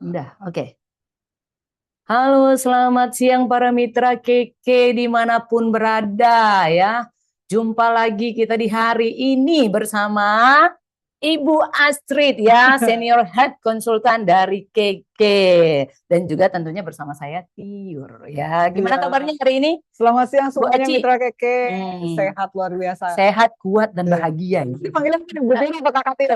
Udah, oke. Halo, selamat siang para mitra Keke dimanapun berada ya. Jumpa lagi kita di hari ini bersama Ibu Astrid ya, Senior Head Konsultan dari Keke. Dan juga tentunya bersama saya Tiur ya. Gimana Iya. kabarnya hari ini? Selamat siang Bu semuanya Aci? Mitra Keke. Hmm, Sehat luar biasa. Sehat, kuat, dan Iya. bahagia. Ini panggilan Bu Tini apa Kakak Tir?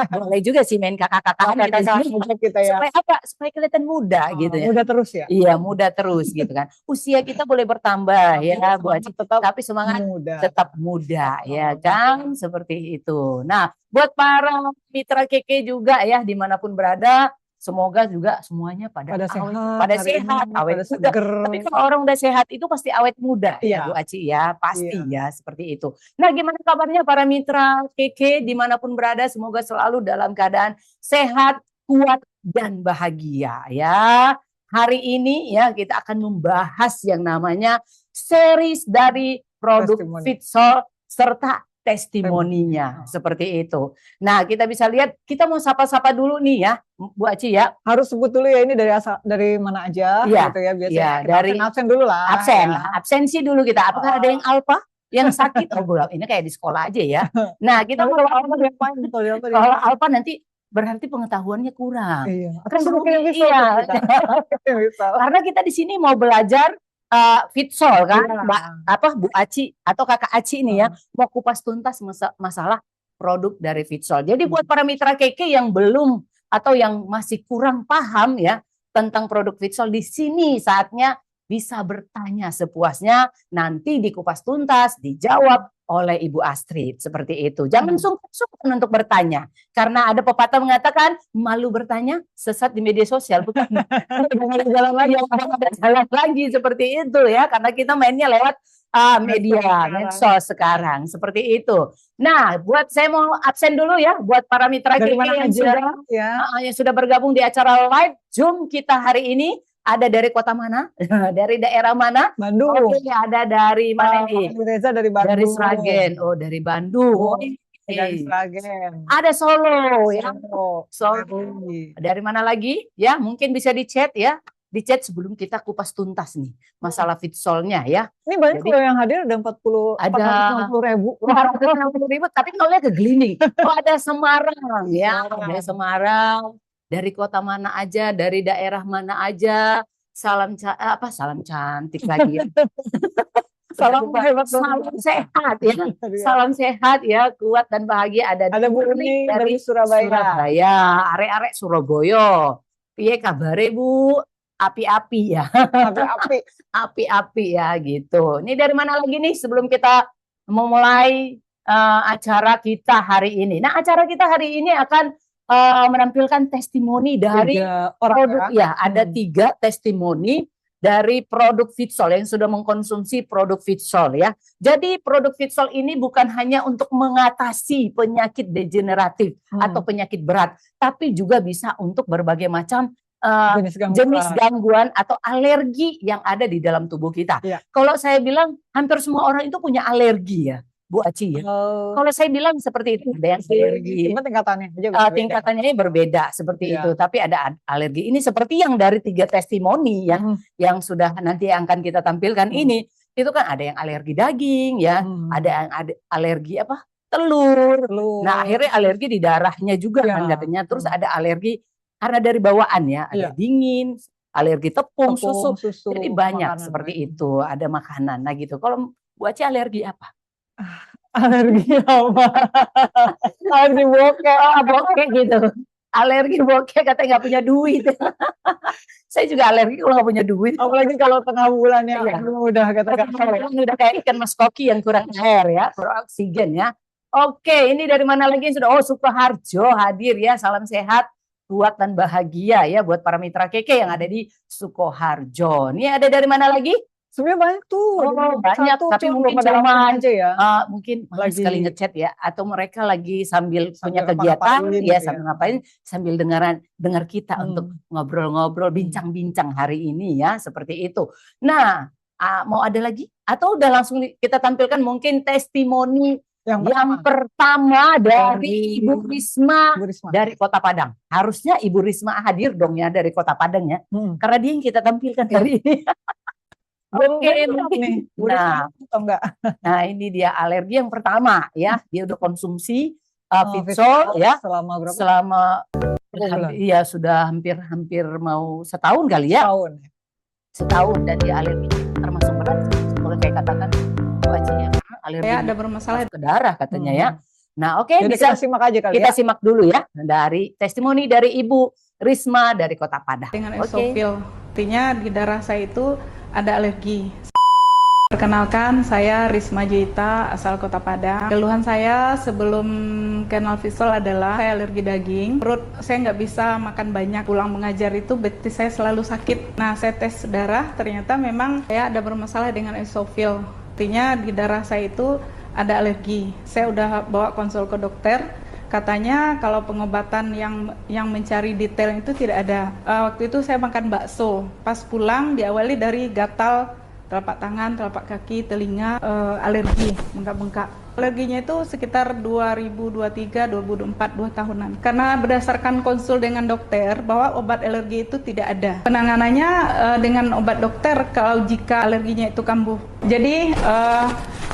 Boleh juga sih main kakak-kakak Kakak aja kita ya. supaya apa? Supaya kelihatan muda gitu ya. Mudah terus ya. Iya, muda terus gitu kan. Usia kita boleh bertambah ya, Bu Aci, Tetap tapi semangat muda. tetap muda ya kan, seperti itu. Nah, buat para mitra Keke juga ya, dimanapun berada, semoga juga semuanya pada Pada awet, sehat, pada hari sehat, ini, awet pada muda. seger. Tapi kalau orang udah sehat itu pasti awet muda ya, Bu Iya. Aci ya, pasti Iya. ya, seperti itu. Nah, gimana kabarnya para mitra Keke dimanapun berada, semoga selalu dalam keadaan sehat, kuat, dan bahagia ya. Hari ini ya kita akan membahas yang namanya series dari produk Testimoni. Fitsol serta testimoninya seperti itu. Nah, kita bisa lihat, kita mau sapa-sapa dulu nih ya, Bu Aci ya. Harus sebut dulu ya ini dari mana aja Iya, gitu ya biasanya. iya, Kita dari absen dulu lah. absen, Ya. absensi dulu kita. Apakah ada yang alfa, yang sakit? Oh, ini kayak di sekolah aja ya. Nah, kita Tapi mau kalau alfa diapain? kalau alfa nanti berarti pengetahuannya kurang. Iya. Kan Mungkin bisa iya. bisa. Karena kita di sini mau belajar Fitsol kan, Iya. Mbak Bu Aci atau Kakak Aci ini ya, mau kupas tuntas masalah produk dari Fitsol. Jadi buat para mitra Keke yang belum atau yang masih kurang paham ya tentang produk Fitsol, di sini saatnya bisa bertanya sepuasnya, nanti dikupas tuntas, dijawab oleh Ibu Astrid seperti itu. Jangan sungkan untuk bertanya, karena ada pepatah mengatakan malu bertanya sesat di media sosial, bukan? Jalan lagi, jalan lagi seperti itu ya, karena kita mainnya lewat media medsos sekarang seperti itu. Nah, buat saya mau absen dulu ya, buat para mitra Dari Keke mana yang aja sudah ya. yang sudah bergabung di acara live Zoom kita hari ini. Ada dari kota mana? Dari daerah mana? Bandung. Oke, ada dari mana nih? Reza dari Bandung. Dari Sragen. Oh, dari Bandung. Dari Sragen. Ada Solo ya. Solo. Dari mana lagi? Ya, mungkin bisa di chat ya. Di chat sebelum kita kupas tuntas nih masalah Fitsolnya ya. Ini banyak kalau yang hadir ada 460.000. 460.000, tapi nolnya ke Glining. Oh, ada Semarang ya. Ada Semarang. Dari kota mana aja, dari daerah mana aja. Salam salam cantik lagi ya. Salam hebat, salam sehat ya. Salam sehat ya, kuat dan bahagia. Ada Bu Uni dari Surabaya. Surabaya, arek-arek Surabaya. Piye kabare Bu? Api-api ya. Api-api. Api-api ya gitu. Ini dari mana lagi nih sebelum kita memulai acara kita hari ini. Nah, acara kita hari ini akan menampilkan testimoni dari produk ya. Ada 3 testimoni dari produk Fitsol yang sudah mengkonsumsi produk Fitsol ya. Jadi produk Fitsol ini bukan hanya untuk mengatasi penyakit degeneratif atau penyakit berat, tapi juga bisa untuk berbagai macam jenis gangguan atau alergi yang ada di dalam tubuh kita. Ya. Kalau saya bilang hampir semua orang itu punya alergi ya, Bu Aci ya. Kalau saya bilang seperti itu, ada yang alergi. Tingkatannya berbeda seperti itu, tapi ada alergi. Ini seperti yang dari 3 testimoni yang sudah nanti akan kita tampilkan ini, itu kan ada yang alergi daging ya, ada yang alergi apa? Telur. Nah, akhirnya alergi di darahnya juga kan katanya. Terus ada alergi karena dari bawaan ya, ada dingin, alergi tepung, susu. Jadi banyak seperti itu, ada makanan. Nah gitu. Kalau Bu Aci alergi apa? Alergi apa? Alergi bokeh. Bokeh gitu. Alergi bokeh katanya nggak punya duit. Saya juga alergi kalau nggak punya duit. Apalagi kalau tengah bulan ya, udah katakan udah kayak ikan mas koki yang kurang air ya, kurang oksigen ya. Oke, ini dari mana lagi yang sudah? Oh, Sukoharjo hadir ya. Salam sehat, kuat dan bahagia ya buat para mitra Keke yang ada di Sukoharjo. Ini ada dari mana lagi? Sebenarnya banyak tuh. Banyak, tapi mungkin cuma aja ya. Mungkin lagi sekali ngechat ya, atau mereka lagi sambil punya kegiatan ya, sambil ngapain, sambil dengar kita untuk ngobrol-ngobrol, bincang-bincang hari ini ya, seperti itu. Nah, mau ada lagi? Atau udah langsung kita tampilkan mungkin testimoni Yang pertama dari Ibu Risma Bu Risma. dari Kota Padang. Harusnya Ibu Risma hadir dong ya dari Kota Padang ya. Karena dia yang kita tampilkan hari ini. Oke, nih. Bu Risma atau enggak? Nah, ini dia alergi yang pertama ya. Dia udah konsumsi Fitsol ya selama berapa? Selama iya sudah hampir mau setahun kali ya. Setahun dan dia alergi termasuk berat. Kalau saya katakan wajahnya alergi ada bermasalah ke darah katanya ya. Nah, oke, bisa kita simak aja kali kita simak dulu ya dari testimoni dari Ibu Risma dari Kota Padang. Dengan esofil, artinya di darah saya itu ada alergi. Perkenalkan, saya Risma Jeita, asal Kota Padang. Keluhan saya sebelum kenal Fitsol adalah saya alergi daging. Perut saya nggak bisa makan banyak. Pulang mengajar itu betis saya selalu sakit. Nah, saya tes darah, ternyata memang saya ada bermasalah dengan esofil. Artinya di darah saya itu ada alergi. Saya udah bawa konsul ke dokter. Katanya kalau pengobatan yang mencari detail itu tidak ada. Waktu itu saya makan bakso. Pas pulang diawali dari gatal telapak tangan, telapak kaki, telinga, alergi, bengkak-bengkak. Alerginya itu sekitar 2023, 2024, 2 tahunan. Karena berdasarkan konsul dengan dokter bahwa obat alergi itu tidak ada. Penanganannya dengan obat dokter kalau jika alerginya itu kambuh. Jadi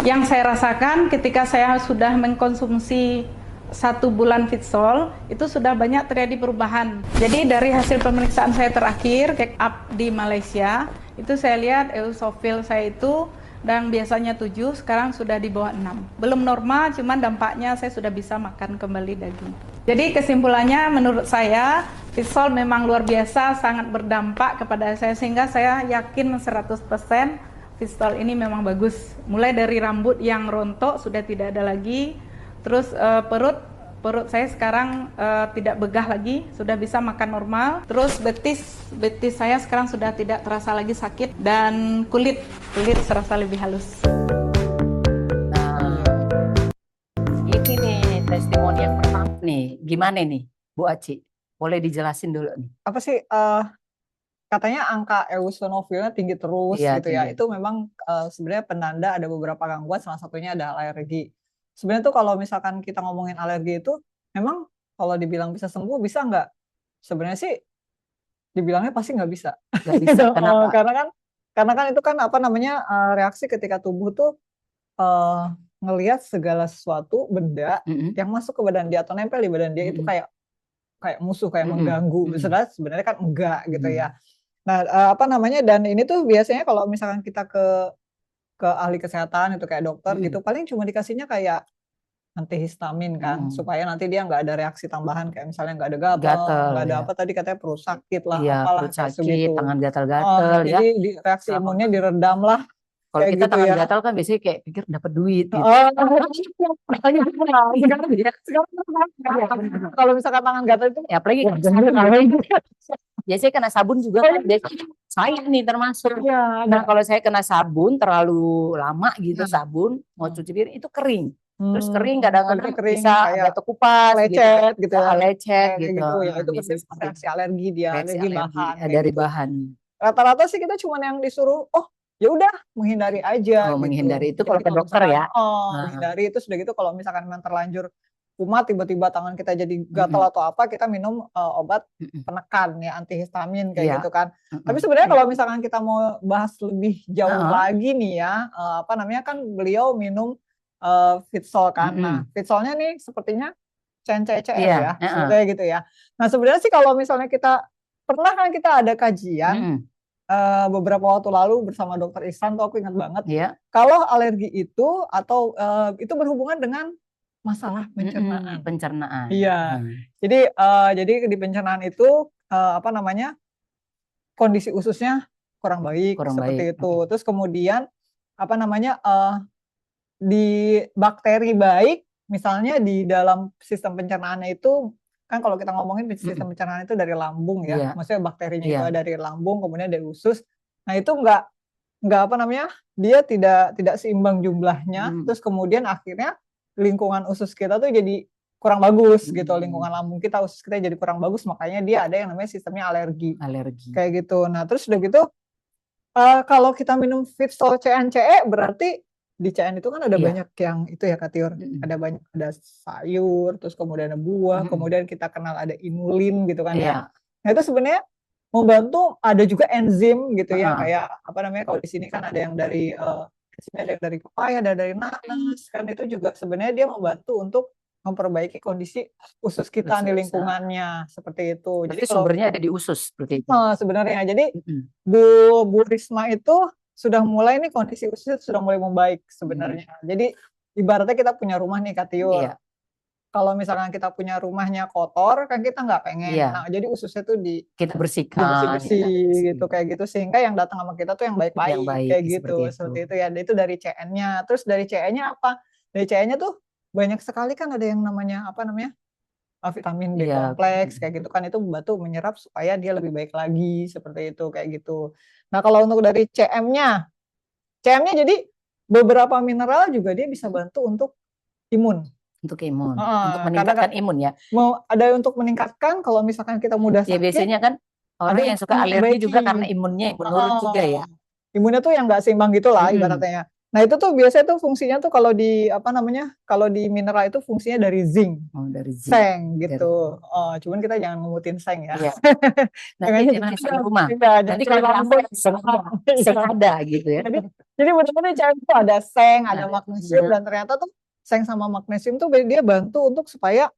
yang saya rasakan ketika saya sudah mengkonsumsi 1 bulan Fitsol itu sudah banyak terjadi perubahan. Jadi dari hasil pemeriksaan saya terakhir check up di Malaysia itu saya lihat eosinophil saya itu dan biasanya 7 sekarang sudah di bawah 6. Belum normal, cuman dampaknya saya sudah bisa makan kembali daging. Jadi kesimpulannya menurut saya Fitsol memang luar biasa, sangat berdampak kepada saya sehingga saya yakin 100% Fitsol ini memang bagus. Mulai dari rambut yang rontok sudah tidak ada lagi. Terus perut saya sekarang tidak begah lagi, sudah bisa makan normal. Terus betis saya sekarang sudah tidak terasa lagi sakit dan kulit serasa lebih halus. Nah, ini nih testimoni yang pertama nih. Gimana nih, Bu Aci? Boleh dijelasin dulu nih. Apa sih katanya angka eosinofilnya tinggi terus gitu ya. Itu memang sebenarnya penanda ada beberapa gangguan, salah satunya adalah alergi. Sebenarnya tuh kalau misalkan kita ngomongin alergi itu, memang kalau dibilang bisa sembuh, bisa nggak? Sebenarnya sih dibilangnya pasti nggak bisa. Nggak bisa, kenapa? Karena kan itu kan apa namanya reaksi ketika tubuh tuh ngelihat segala sesuatu benda yang masuk ke badan dia atau nempel di badan dia itu kayak musuh, kayak mengganggu. Sebenarnya kan enggak gitu ya. Nah apa namanya, dan ini tuh biasanya kalau misalkan kita ke ahli kesehatan itu kayak dokter gitu, paling cuma dikasihnya kayak antihistamin kan, supaya nanti dia nggak ada reaksi tambahan kayak misalnya nggak ada gatal, nggak ada apa tadi katanya perut sakit lah, apalah perut sakit, tangan gatal-gatal ya. Jadi reaksi imunnya diredam lah. Kalau kita gitu tangan gatal kan biasanya kayak pikir dapat duit gitu. Kalau misalkan tangan gatal itu ya apalagi biasanya kena sabun juga kan, saya nih termasuk. Nah kalau saya kena sabun terlalu lama gitu, sabun mau cuci piring itu kering. Terus kering kadang-kadang bisa ada kupas lecet gitu ya. Lecet gitu. Ya itu reaksi alergi dia, alergi bahan dari bahan. Rata-rata sih kita cuma yang disuruh ya udah menghindari aja. Menghindari itu kalau ke dokter ya. Menghindari itu sudah gitu. Kalau misalkan memang terlanjur kumat tiba-tiba tangan kita jadi gatal atau apa, kita minum obat penekan ya, antihistamin kayak gitu kan. Tapi sebenarnya kalau misalkan kita mau bahas lebih jauh lagi nih ya, apa namanya kan beliau minum Fitsol kan. Nah, Fitsolnya nih sepertinya CNCCF ya, sebetulnya gitu ya. Nah, sebenarnya sih kalau misalnya kita pernah kan kita ada kajian beberapa waktu lalu bersama Dokter Ihsan tuh aku ingat banget. Kalau alergi itu atau itu berhubungan dengan masalah pencernaan. Pencernaan. Iya. Jadi di pencernaan itu apa namanya kondisi ususnya kurang baik seperti itu. Terus kemudian apa namanya di bakteri baik, misalnya di dalam sistem pencernaannya itu kan kalau kita ngomongin sistem pencernaan itu dari lambung ya, maksudnya bakterinya itu dari lambung kemudian dari usus. Nah itu enggak apa namanya dia tidak seimbang jumlahnya, terus kemudian akhirnya lingkungan usus kita tuh jadi kurang bagus gitu, lingkungan lambung kita, usus kita jadi kurang bagus, makanya dia ada yang namanya sistemnya alergi. Kayak gitu. Nah terus udah gitu kalau kita minum Fitsol CNCE berarti di CN itu kan ada Iya. banyak yang itu ya Kak Tiur, ada banyak, ada sayur, terus kemudian ada buah, kemudian kita kenal ada inulin gitu kan ya. Iya. Nah itu sebenarnya membantu, ada juga enzim gitu ya, kayak apa namanya, kalau di sini kan ada yang dari ada yang dari pepaya, ada dari nanas, kan itu juga sebenarnya dia membantu untuk memperbaiki kondisi usus kita di lingkungannya, seperti itu. Jadi Jadi kalau sumbernya ada di usus seperti itu. sebenarnya, jadi Bu Risma itu sudah mulai nih kondisi ususnya sudah mulai membaik sebenarnya. Jadi ibaratnya kita punya rumah nih Kak Tiur. Iya. Kalau misalkan kita punya rumahnya kotor kan kita nggak pengen. Iya. Nah, jadi ususnya tuh kita bersihkan, bersih-bersih gitu, kayak gitu, sehingga yang datang sama kita tuh yang baik-baik, kayak gitu, seperti itu ya. Itu dari CN-nya. Terus dari CN-nya apa? Dari CN-nya tuh banyak sekali kan, ada yang namanya apa namanya, vitamin B kompleks kayak gitu kan, itu membantu menyerap supaya dia lebih baik lagi, seperti itu, kayak gitu. Nah kalau untuk dari CM-nya jadi beberapa mineral juga dia bisa bantu untuk imun. Untuk meningkatkan imun ya. Mau ada untuk meningkatkan kalau misalkan kita mudah sakit. Ya biasanya kan orang yang suka alergi juga karena imunnya menurun juga ya. Imunnya tuh yang nggak seimbang gitu lah ibaratnya. Nah itu tuh biasanya tuh fungsinya tuh kalau di apa namanya, kalau di mineral itu fungsinya dari zinc, seng gitu. Cuman kita jangan ngumutin seng ya. Nanti jangan di rumah. Nanti kalau seng ada gitu ya. Jadi benar-benar CN itu ada seng, ada magnesium, dan ternyata tuh seng sama magnesium tuh dia bantu untuk supaya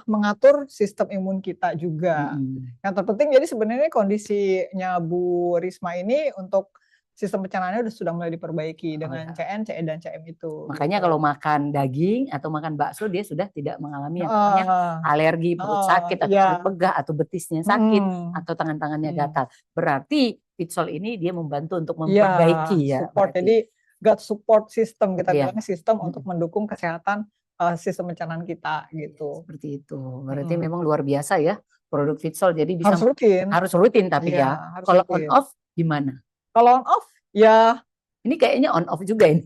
mengatur sistem imun kita juga. Yang terpenting jadi sebenarnya kondisinya Bu Risma ini untuk sistem pencernaannya sudah mulai diperbaiki dengan CN, CE, dan CM itu. Makanya kalau makan daging atau makan bakso dia sudah tidak mengalami yang namanya alergi, perut sakit, atau perut begah, atau betisnya sakit, atau tangan-tangannya gatal. Berarti Fitsol ini dia membantu untuk memperbaiki ya. Support. Jadi gut support system, kita bilangnya sistem untuk mendukung kesehatan sistem pencernaan kita gitu. Seperti itu. Berarti memang luar biasa ya produk Fitsol. Jadi bisa harus rutin tapi ya. Kalau on off gimana? Kalau on off ya ini kayaknya on off juga ini.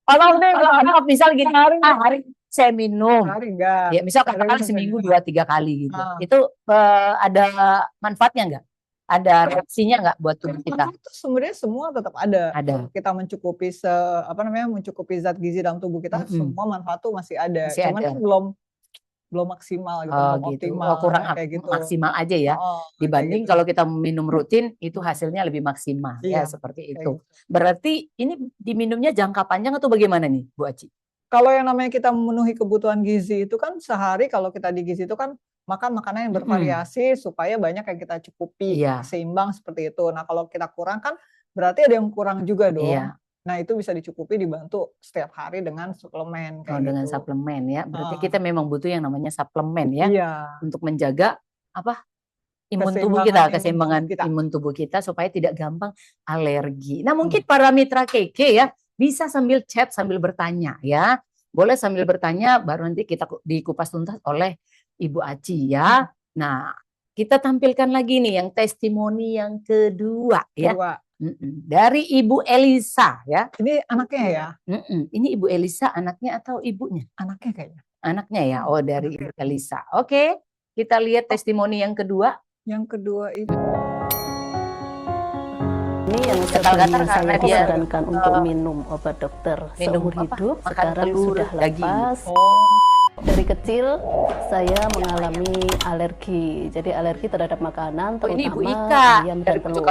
on off deh. Kalau on off misal gini, hari saya minum. Hari enggak. Ya misal katakan seminggu 2-3 kali gitu. Itu ada manfaatnya enggak? Ada reaksinya nggak buat tubuh kita? Sebenarnya semua tetap ada. Kita mencukupi mencukupi zat gizi dalam tubuh kita, semua manfaat tuh masih ada. Cuman kan belum maksimal gitu, belum optimal. Kurang kayak gitu. Maksimal aja ya. Dibanding kalau kita minum rutin itu hasilnya lebih maksimal ya, seperti itu. Berarti ini diminumnya jangka panjang atau bagaimana nih Bu Aci? Kalau yang namanya kita memenuhi kebutuhan gizi itu kan sehari, kalau kita di gizi itu kan makan makanan yang bervariasi supaya banyak yang kita cukupi, seimbang seperti itu. Nah kalau kita kurang kan berarti ada yang kurang juga dong. Nah itu bisa dicukupi, dibantu setiap hari dengan suplemen. Dengan suplemen ya. Berarti kita memang butuh yang namanya suplemen ya. Untuk menjaga imun tubuh kita, keseimbangan imun tubuh kita supaya tidak gampang alergi. Nah mungkin para mitra KK ya bisa sambil chat, sambil bertanya ya. Boleh sambil bertanya, baru nanti kita dikupas tuntas oleh Ibu Aci ya. Nah, kita tampilkan lagi nih yang testimoni yang kedua ya. Dari Ibu Elisa ya. Ini anaknya ya? Ini Ibu Elisa anaknya atau ibunya? Anaknya kayaknya. Anaknya ya. Oh, dari Ibu Elisa. Oke, kita lihat testimoni yang kedua. Yang kedua itu. Ini yang sebelumnya saya disarankan untuk minum obat dokter seumur hidup, sekarang sudah lepas. Dari kecil saya mengalami alergi, jadi alergi terhadap makanan, terutama Ibu Ika ayam dan telur.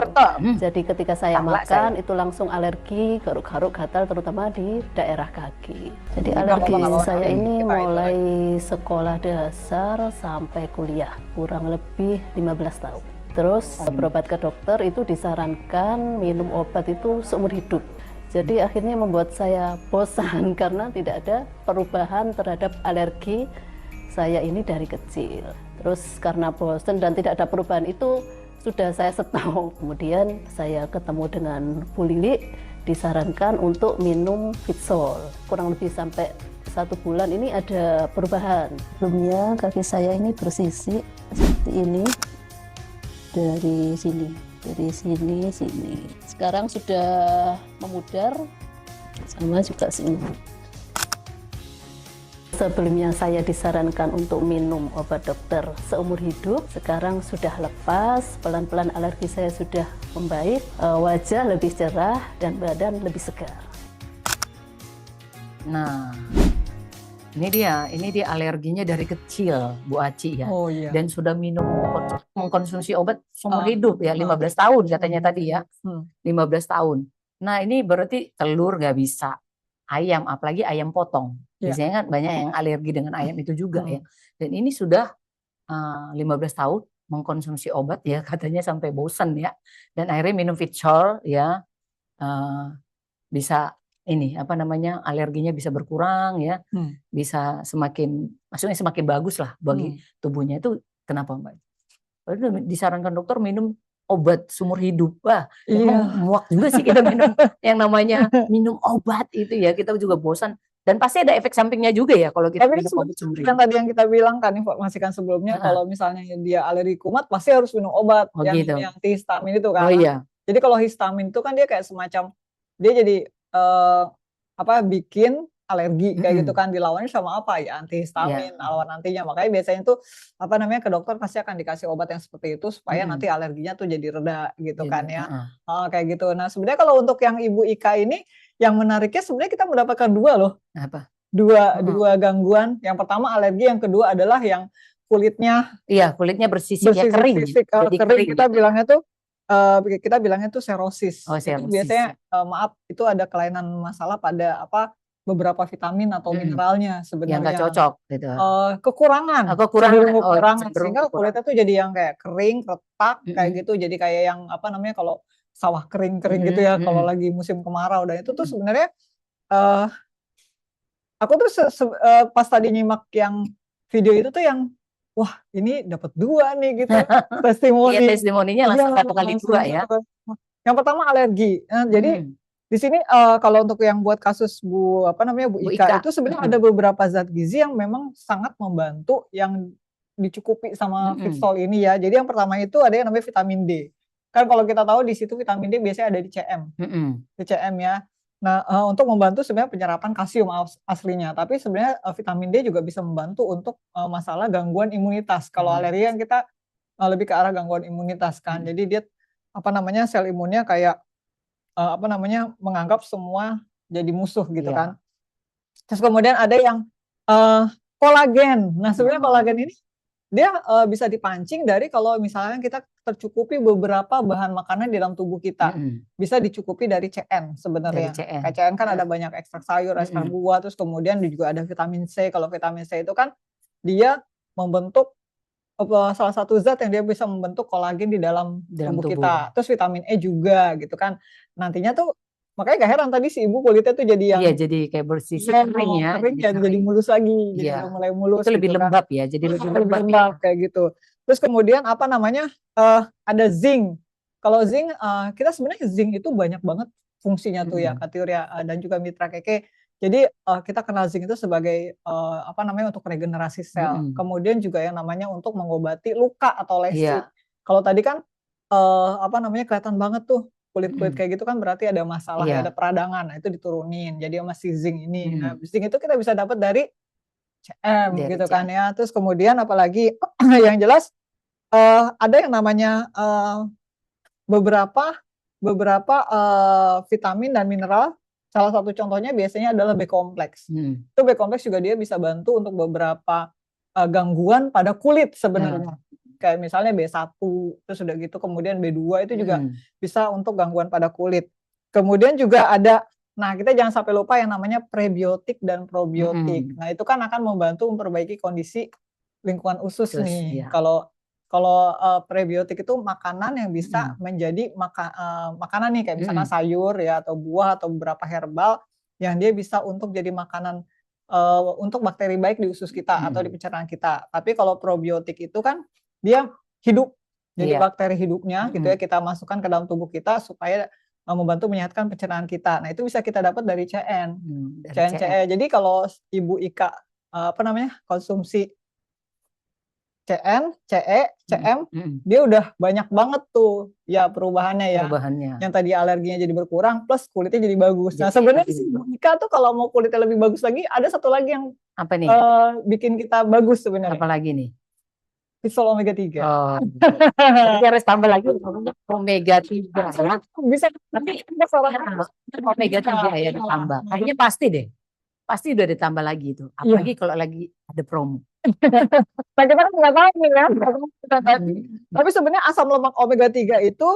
Jadi ketika saya makan itu langsung alergi, garuk-garuk, gatal, terutama di daerah kaki. Jadi alergi saya ini mulai sekolah dasar sampai kuliah, kurang lebih 15 tahun. Terus berobat ke dokter itu disarankan minum obat itu seumur hidup. Jadi akhirnya membuat saya bosan karena tidak ada perubahan terhadap alergi saya ini dari kecil. Terus karena bosan dan tidak ada perubahan itu sudah saya stop. Kemudian saya ketemu dengan Bu Lili, disarankan untuk minum Fitsol. Kurang lebih sampai 1 bulan ini ada perubahan. Sebelumnya kaki saya ini bersisi seperti ini. Dari sini. Sekarang sudah memudar, sama juga sini. Sebelumnya saya disarankan untuk minum obat dokter seumur hidup, sekarang sudah lepas, pelan-pelan alergi saya sudah membaik, wajah lebih cerah dan badan lebih segar. Nah, ini dia alerginya dari kecil, Bu Aci ya. Oh iya. Dan sudah mengkonsumsi obat seumur hidup ya, 15 tahun katanya tadi ya. 15 tahun. Nah, ini berarti telur nggak bisa, ayam, apalagi ayam potong. Biasanya kan banyak yang alergi dengan ayam itu juga ya. Dan ini sudah 15 tahun mengkonsumsi obat ya, katanya sampai bosan ya. Dan akhirnya minum Fitchol ya, bisa ini apa namanya, alerginya bisa berkurang ya, bisa maksudnya semakin bagus lah bagi tubuhnya. Itu kenapa Mbak? Disarankan dokter minum obat seumur hidup. Wah, muak juga sih kita minum yang namanya minum obat itu ya, kita juga bosan. Dan pasti ada efek sampingnya juga ya kalau kita minum obat seumur hidup. Kan tadi yang kita bilang kan, informasikan sebelumnya, kalau misalnya dia alergi kumat pasti harus minum obat yang antihistamin itu kan. Jadi kalau histamin itu kan dia kayak semacam, dia jadi bikin alergi kayak gitu kan, dilawannya sama apa ya, antihistamin, lawan antinya. Makanya biasanya tuh ke dokter pasti akan dikasih obat yang seperti itu supaya nanti alerginya tuh jadi reda gitu kan ya. Kayak gitu. Nah, sebenarnya kalau untuk yang Ibu Ika ini, yang menariknya sebenarnya kita mendapatkan dua loh. Apa? Dua gangguan. Yang pertama alergi, yang kedua adalah yang kulitnya. Iya, kulitnya bersisik ya, kering. Kering. Kita bilangnya tuh serosis. Itu biasanya itu ada kelainan masalah pada beberapa vitamin atau mineralnya sebenarnya. Yang nggak cocok gitu. Kekurangan. Kekurangan. Sehingga kulitnya tuh jadi yang kayak kering, retak kayak gitu. Jadi kayak yang kalau sawah kering-kering gitu ya, kalau lagi musim kemarau. Dan itu tuh sebenarnya aku tuh pas tadi nyimak yang video itu tuh yang wah, ini dapat dua nih gitu testimoni. Iya, testimoninya langsung 1 kali 2 ya. Yang pertama alergi. Jadi di sini kalau untuk yang buat kasus Bu Ika itu sebenarnya ada beberapa zat gizi yang memang sangat membantu yang dicukupi sama Fitchol ini ya. Jadi yang pertama itu ada yang namanya vitamin D. Kan kalau kita tahu di situ vitamin D biasanya ada di CM. Di CM ya. Nah, untuk membantu sebenarnya penyerapan kalsium aslinya, tapi sebenarnya vitamin D juga bisa membantu untuk masalah gangguan imunitas. Kalau alergi kan kita lebih ke arah gangguan imunitas kan. Jadi dia sel imunnya kayak menganggap semua jadi musuh gitu kan. Terus kemudian ada yang kolagen. Nah, sebenarnya kolagen ini dia bisa dipancing dari kalau misalnya kita tercukupi beberapa bahan makanan di dalam tubuh kita. Bisa dicukupi dari CN sebenarnya. Kayak CN kan ada banyak ekstrak sayur, ekstrak buah, terus kemudian juga ada vitamin C. Kalau vitamin C itu kan dia membentuk salah satu zat yang dia bisa membentuk kolagen di dalam tubuh kita. Terus vitamin E juga gitu kan. Nantinya tuh makanya gak heran tadi si ibu kulitnya tuh jadi yang jadi kayak bersisik kering ya. Kering ya, jadi mulus lagi. Jadi udah mulai mulus. Itu lebih lembab ya, jadi lebih lembab kayak gitu. Terus kemudian ada zinc. Kalau zinc kita sebenarnya zinc itu banyak banget fungsinya tuh ya, Katiuria dan juga Mitra Keke. Jadi kita kenal zinc itu sebagai untuk regenerasi sel. Kemudian juga yang namanya untuk mengobati luka atau lesi. Kalau tadi kan kelihatan banget tuh kulit-kulit kayak gitu kan berarti ada masalah, ada peradangan. Nah, itu diturunin. Jadi masih zinc ini. Nah, zinc itu kita bisa dapat dari CM gitu kan ya. Terus kemudian apalagi yang jelas ada yang namanya beberapa vitamin dan mineral. Salah satu contohnya biasanya adalah B kompleks. Itu B kompleks juga dia bisa bantu untuk beberapa gangguan pada kulit sebenarnya. Kayak misalnya B1, terus udah gitu kemudian B2 itu juga bisa untuk gangguan pada kulit. Kemudian juga ada, nah kita jangan sampai lupa yang namanya prebiotik dan probiotik. Nah itu kan akan membantu memperbaiki kondisi lingkungan usus nih. Kalau prebiotik itu makanan yang bisa menjadi makanan nih, kayak misalnya sayur ya, atau buah, atau beberapa herbal yang dia bisa untuk jadi makanan untuk bakteri baik di usus kita atau di pencernaan kita. Tapi kalau probiotik itu kan dia hidup, jadi bakteri hidupnya gitu ya, kita masukkan ke dalam tubuh kita supaya membantu menyehatkan pencernaan kita. Nah itu bisa kita dapat dari CN, CE. Jadi kalau Ibu Ika konsumsi CN, CE, CM, dia udah banyak banget tuh ya perubahannya ya. Yang tadi alerginya jadi berkurang, plus kulitnya jadi bagus. Nah sebenarnya si Ibu Ika tuh kalau mau kulitnya lebih bagus lagi, ada satu lagi yang apa nih? Bikin kita bagus sebenarnya. Apa lagi nih? Fitchol omega 3. Jadi harus tambah lagi omega 3. Bisa, tapi omega 3 ya ditambah. Kayaknya pasti deh. pasti udah ditambah lagi itu. Apalagi kalau lagi ada promo. Bagaimana nggak tahu nih ya. Tapi sebenarnya asam lemak omega 3 itu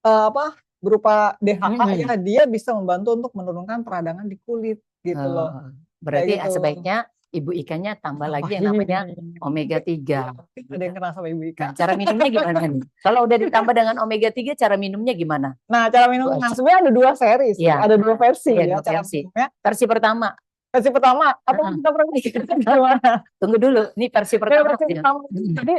apa berupa DHA ya, dia bisa membantu untuk menurunkan peradangan di kulit gitu loh. Berarti Kayak gitu. sebaiknya ibu ikannya tambah lagi yang namanya omega 3. Ada yang kena sama ibu Nah, ikan. cara minumnya gimana nih? Kalau udah ditambah dengan omega 3, cara minumnya gimana? Nah, cara minum, nah sebenarnya ada 2 seri, Iya. ada 2 versi Iya, ya 2 cara versi. minumnya. Versi pertama, Versi pertama, apa kita pernah gimana? tunggu dulu. Ini versi pertama. Versi pertama. Jadi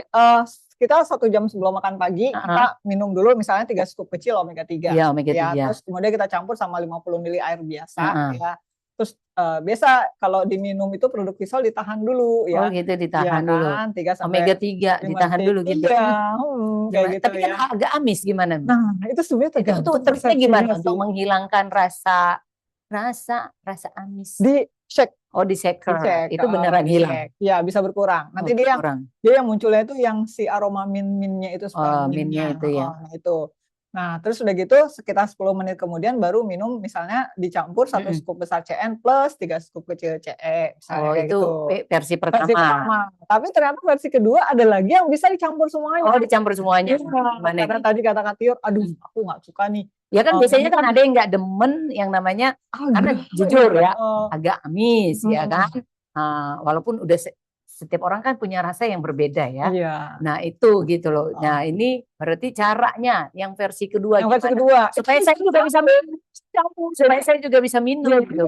kita 1 jam sebelum makan pagi kita minum dulu misalnya 3 scoop kecil omega 3. Iya, omega 3. Ya, terus kemudian kita campur sama 50 ml air biasa ya. Terus biasa kalau diminum itu produk Visol ditahan dulu ya. Oh gitu, ditahan ya, dulu. Kan, 3 sampai Omega 3 ditahan dulu gitu. Iya, kayak gitu Tapi kan ya. agak amis gimana? Nah, itu sebenarnya tergantung Itu triknya gimana persepsinya untuk sih. menghilangkan rasa amis? Di shake. Oh, di shaker. Dicek, Itu beneran di hilang. shake. Ya, bisa berkurang. Nanti Berkurang. dia yang munculnya itu yang si aroma minnya itu minnya itu ya. Nah, itu. Nah, terus udah gitu sekitar 10 menit kemudian baru minum misalnya dicampur 1 scoop besar CN plus 3 scoop kecil CE. Oh, kayak itu gitu. versi pertama. Versi pertama. Tapi ternyata versi kedua ada lagi yang bisa dicampur semuanya. Oh, dicampur semuanya. Karena tadi kata Kak Tiur, aduh aku nggak suka nih. Ya kan biasanya kan ada yang nggak demen yang namanya, karena jujur ya, agak amis ya kan. Walaupun udah setiap orang kan punya rasa yang berbeda ya. Iya. Nah itu gitu loh. Nah ini berarti caranya yang versi kedua. Yang versi kedua. Supaya saya juga bisa minum. Supaya saya juga bisa minum. Gitu.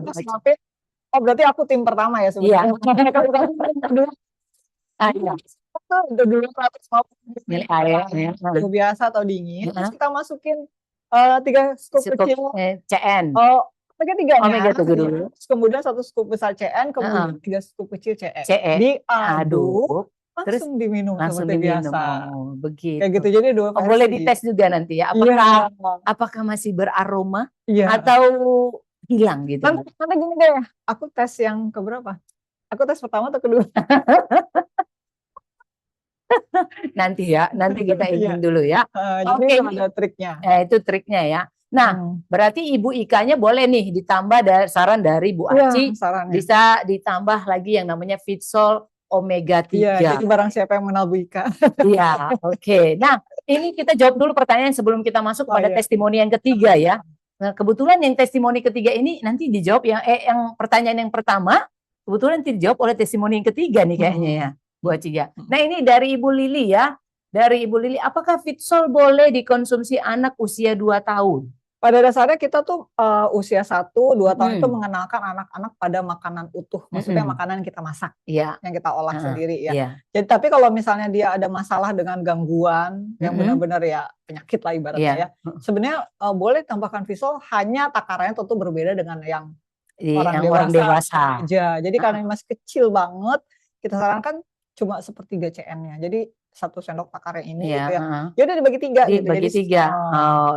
Oh berarti aku tim pertama ya sebenarnya. Iya. Udah dulu 150 ml air ya. Biasa atau dingin. Terus kita masukin 3 scoop kecil CN. Omega 3-nya. Omega 3 dulu. Kemudian 1 scoop besar CN, kemudian 3 scoop kecil CE. Diaduk, langsung diminum langsung seperti diminum. biasa. Oh, begitu. Kayak gitu, jadi 2 versi. Boleh dites juga nanti ya, apakah masih beraroma atau hilang gitu. Nanti gini deh, aku tes yang keberapa? Aku tes pertama atau kedua? Nanti kita izin dulu ya. Jadi ada triknya. Itu triknya ya. Nah, berarti Ibu Ikanya boleh nih ditambah saran dari Bu Aci, bisa ditambah lagi yang namanya Vitsol Omega 3. Iya, jadi barang siapa yang mengenal Bu Ika. Iya, oke. Nah, ini kita jawab dulu pertanyaan sebelum kita masuk pada testimoni yang ketiga ya. Nah, kebetulan yang testimoni ketiga ini nanti dijawab yang pertanyaan yang pertama, kebetulan nanti dijawab oleh testimoni yang ketiga nih kayaknya ya, Bu Aci ya. Nah, ini dari Ibu Lili ya. Dari Ibu Lili, apakah Vitsol boleh dikonsumsi anak usia 2 tahun? Pada dasarnya kita tuh usia 1-2 tahun itu mengenalkan anak-anak pada makanan utuh, maksudnya makanan yang kita masak, yang kita olah sendiri ya. Jadi tapi kalau misalnya dia ada masalah dengan gangguan yang benar-benar ya penyakit lah ibaratnya ya, sebenarnya boleh tambahkan Vitsol, hanya takarannya tentu berbeda dengan yang orang dewasa. Jadi karena masih kecil banget, kita sarankan cuma 1/3 CN-nya. Jadi 1 sendok takarnya ini gitu ya. Ya udah dibagi 3 gitu. Dibagi 3.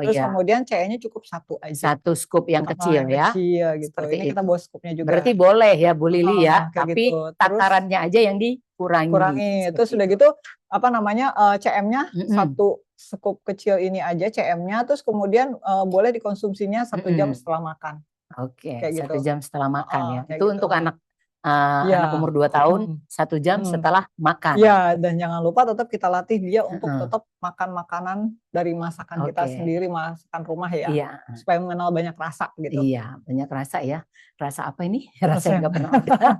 Terus kemudian CE-nya cukup 1 aja. 1 scoop yang kecil ya. Kecil gitu. Ini kita bawa scoopnya juga. Berarti boleh ya Bu Lili ya, tapi gitu. Takarannya aja yang dikurangi. Terus udah gitu apa namanya CM-nya 1 scoop kecil ini aja CM-nya, terus kemudian boleh dikonsumsinya 1 jam setelah makan. Oke, 1 gitu. jam setelah makan ya. Itu gitu. untuk anak umur 2 tahun 1 jam setelah makan. Ya, dan jangan lupa tetap kita latih dia untuk tetap makan makanan dari masakan kita sendiri, masakan rumah ya. Supaya mengenal banyak rasa gitu. Iya, banyak rasa ya. Rasa apa ini? Rasa yang nggak pernah ada.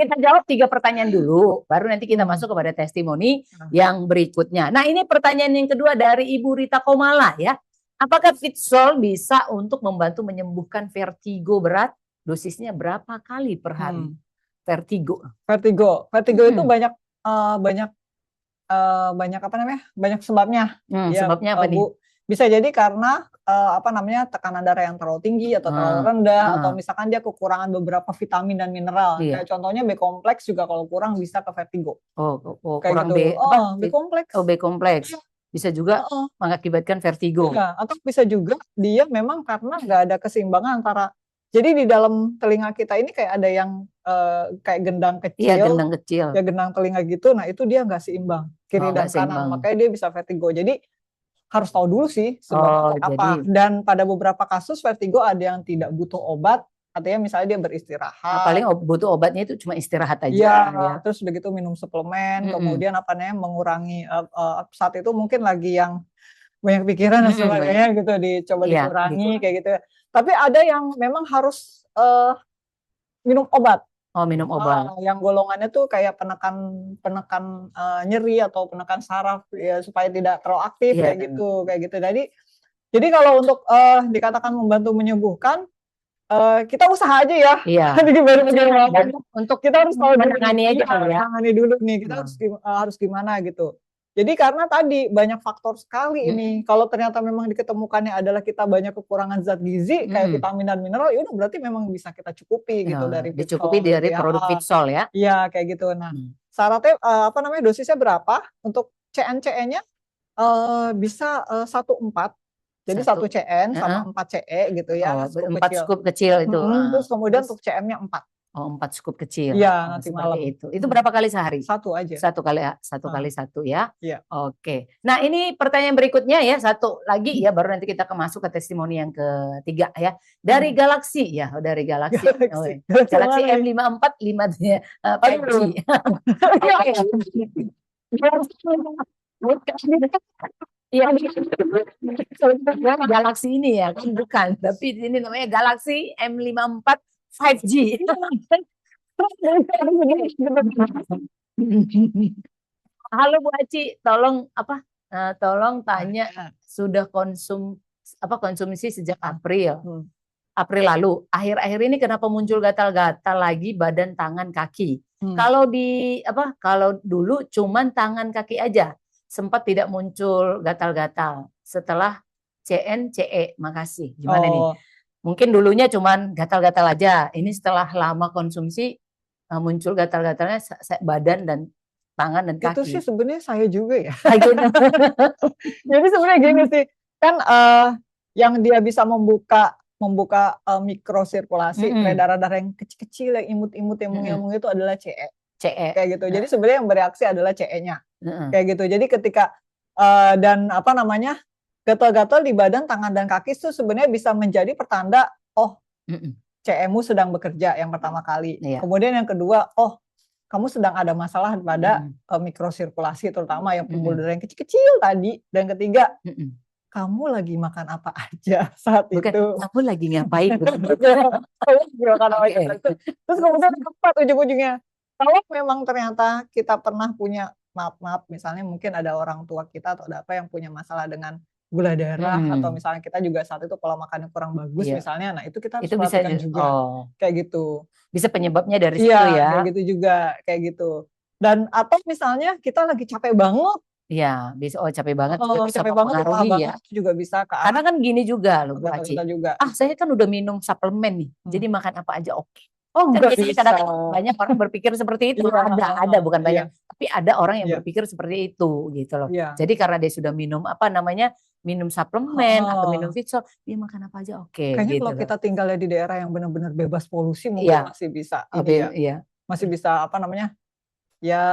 Kita jawab 3 pertanyaan dulu, baru nanti kita masuk kepada testimoni yang berikutnya. Nah, ini pertanyaan yang kedua dari Ibu Rita Komala ya. Apakah Vitsol bisa untuk membantu menyembuhkan vertigo berat? Dosisnya berapa kali per hari? Vertigo itu banyak apa namanya? Banyak sebabnya. Sebabnya apa nih? Bisa jadi karena apa namanya tekanan darah yang terlalu tinggi atau terlalu rendah, atau misalkan dia kekurangan beberapa vitamin dan mineral. Kayak contohnya B kompleks juga kalau kurang bisa ke vertigo. Kurang gitu. B kompleks. B kompleks. Bisa juga mengakibatkan vertigo. Atau bisa juga dia memang karena nggak ada keseimbangan antara. Jadi di dalam telinga kita ini kayak ada yang kayak gendang kecil. Iya, gendang kecil. Ya gendang telinga gitu. Nah itu dia nggak seimbang kiri dan kanan. Makanya dia bisa vertigo. Jadi harus tahu dulu sih sebab apa. Dan pada beberapa kasus vertigo ada yang tidak butuh obat, artinya misalnya dia Nah, beristirahat. paling butuh obatnya itu cuma istirahat aja Iya, ya. terus udah gitu minum suplemen, Mm-mm. kemudian apa namanya mengurangi saat itu mungkin lagi yang banyak pikiran dan Mm-mm. sebagainya gitu, dicoba Iya, dikurangi kayak gitu. Tapi ada yang memang harus minum obat. Oh, minum obat. Yang golongannya tuh kayak penekan nyeri atau penekan saraf ya supaya tidak terlalu aktif Iya. kayak gitu. Jadi kalau untuk dikatakan membantu menyembuhkan, kita usaha aja ya. Iya. Untuk kita harus tahu menangani aja kali ya. menangani dulu nih, kita harus gimana gitu. Jadi karena tadi banyak faktor sekali ini. Kalau ternyata memang diketemukannya adalah kita banyak kekurangan zat gizi kayak vitamin dan mineral, ya udah berarti memang bisa kita cukupi gitu dari dicukupi dari produk Fitsol ya. Iya, kayak gitu. Nah, syaratnya apa namanya dosisnya berapa? Untuk CN-CE-nya bisa 1/4. Jadi 1 CN sama 4 CE gitu ya. 4 scoop kecil itu. Terus kemudian untuk CM-nya 4. Oh, 4 scoop kecil. Iya, nanti malam. Itu berapa kali sehari? 1 aja. 1 kali 1 ya. Iya. Oke. Nah, ini pertanyaan berikutnya ya, satu lagi ya, baru nanti kita masuk ke testimoni yang ketiga ya. Dari Galaxy ya, dari Galaxy. Galaxy M54 5G. Iya, Galaxy ini ya, kan bukan. Tapi ini namanya Galaxy M54 5G. Halo Bu Aci, tolong tanya sudah konsumsi sejak April lalu. Akhir-akhir ini kenapa muncul gatal-gatal lagi badan, tangan, kaki? Kalau dulu cuman tangan kaki aja. Sempat tidak muncul gatal-gatal. Setelah CE, makasih. Gimana nih? Mungkin dulunya cuman gatal-gatal aja. Ini setelah lama konsumsi muncul gatal-gatalnya badan dan tangan dan kaki. Itu sih sebenarnya saya juga ya. Jadi sebenarnya gini sih, kan yang dia bisa membuka mikrosirkulasi darah-darah yang kecil-kecil, yang imut-imut, yang mengilmu itu adalah CE. Kayak gitu. Jadi sebenarnya yang bereaksi adalah CE-nya. Kayak gitu. Jadi ketika dan apa namanya gatal-gatal di badan, tangan dan kaki itu sebenarnya bisa menjadi pertanda CE-mu sedang bekerja yang pertama kali. Kemudian yang kedua, kamu sedang ada masalah pada mikrosirkulasi terutama yang pembuluh darah yang kecil-kecil tadi. Dan ketiga, kamu lagi makan apa aja saat itu? Kamu lagi ngapain? Terus kemudian keempat ujung-ujungnya, kalau memang ternyata kita pernah punya maaf misalnya mungkin ada orang tua kita atau ada apa yang punya masalah dengan gula darah atau misalnya kita juga saat itu pola makannya kurang bagus misalnya, nah itu kita harus perhatikan juga kayak gitu. Bisa penyebabnya dari situ ya? Kayak gitu juga, kayak gitu. Dan atau misalnya kita lagi capek banget. Iya, bisa capek banget. Capek banget ya. Itu juga bisa. Karena kan gini juga loh Bu Aci. Juga. Saya kan udah minum suplemen nih, jadi makan apa aja oke. Enggak bisa. Banyak orang berpikir seperti itu. Ada bukan banyak, tapi ada orang yang berpikir seperti itu gitu loh. Jadi karena dia sudah minum minum suplemen atau minum Fitsol, dia makan apa aja oke. Kayaknya gitu kalau kita tinggalnya di daerah yang benar-benar bebas polusi mungkin masih bisa. Masih bisa apa namanya? Ya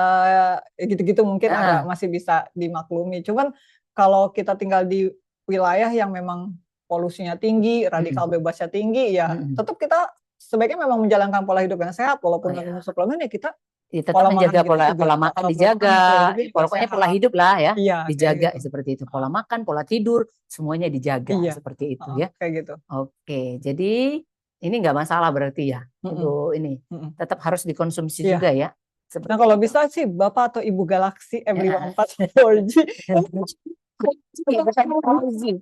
gitu-gitu mungkin masih bisa dimaklumi. Cuman kalau kita tinggal di wilayah yang memang polusinya tinggi, radikal bebasnya tinggi, ya tetap kita sebaiknya memang menjalankan pola hidup yang sehat, walaupun minum suplemen ya kita tetap menjaga pola makan dijaga, pokoknya pola hidup lah ya, dijaga gitu. Seperti itu, pola makan, pola tidur, semuanya dijaga seperti itu ya. Kayak gitu. Oke, jadi ini nggak masalah berarti ya, itu ini tetap harus dikonsumsi juga ya. Nah kalau bisa sih Bapak atau Ibu Galaxy M54 4G.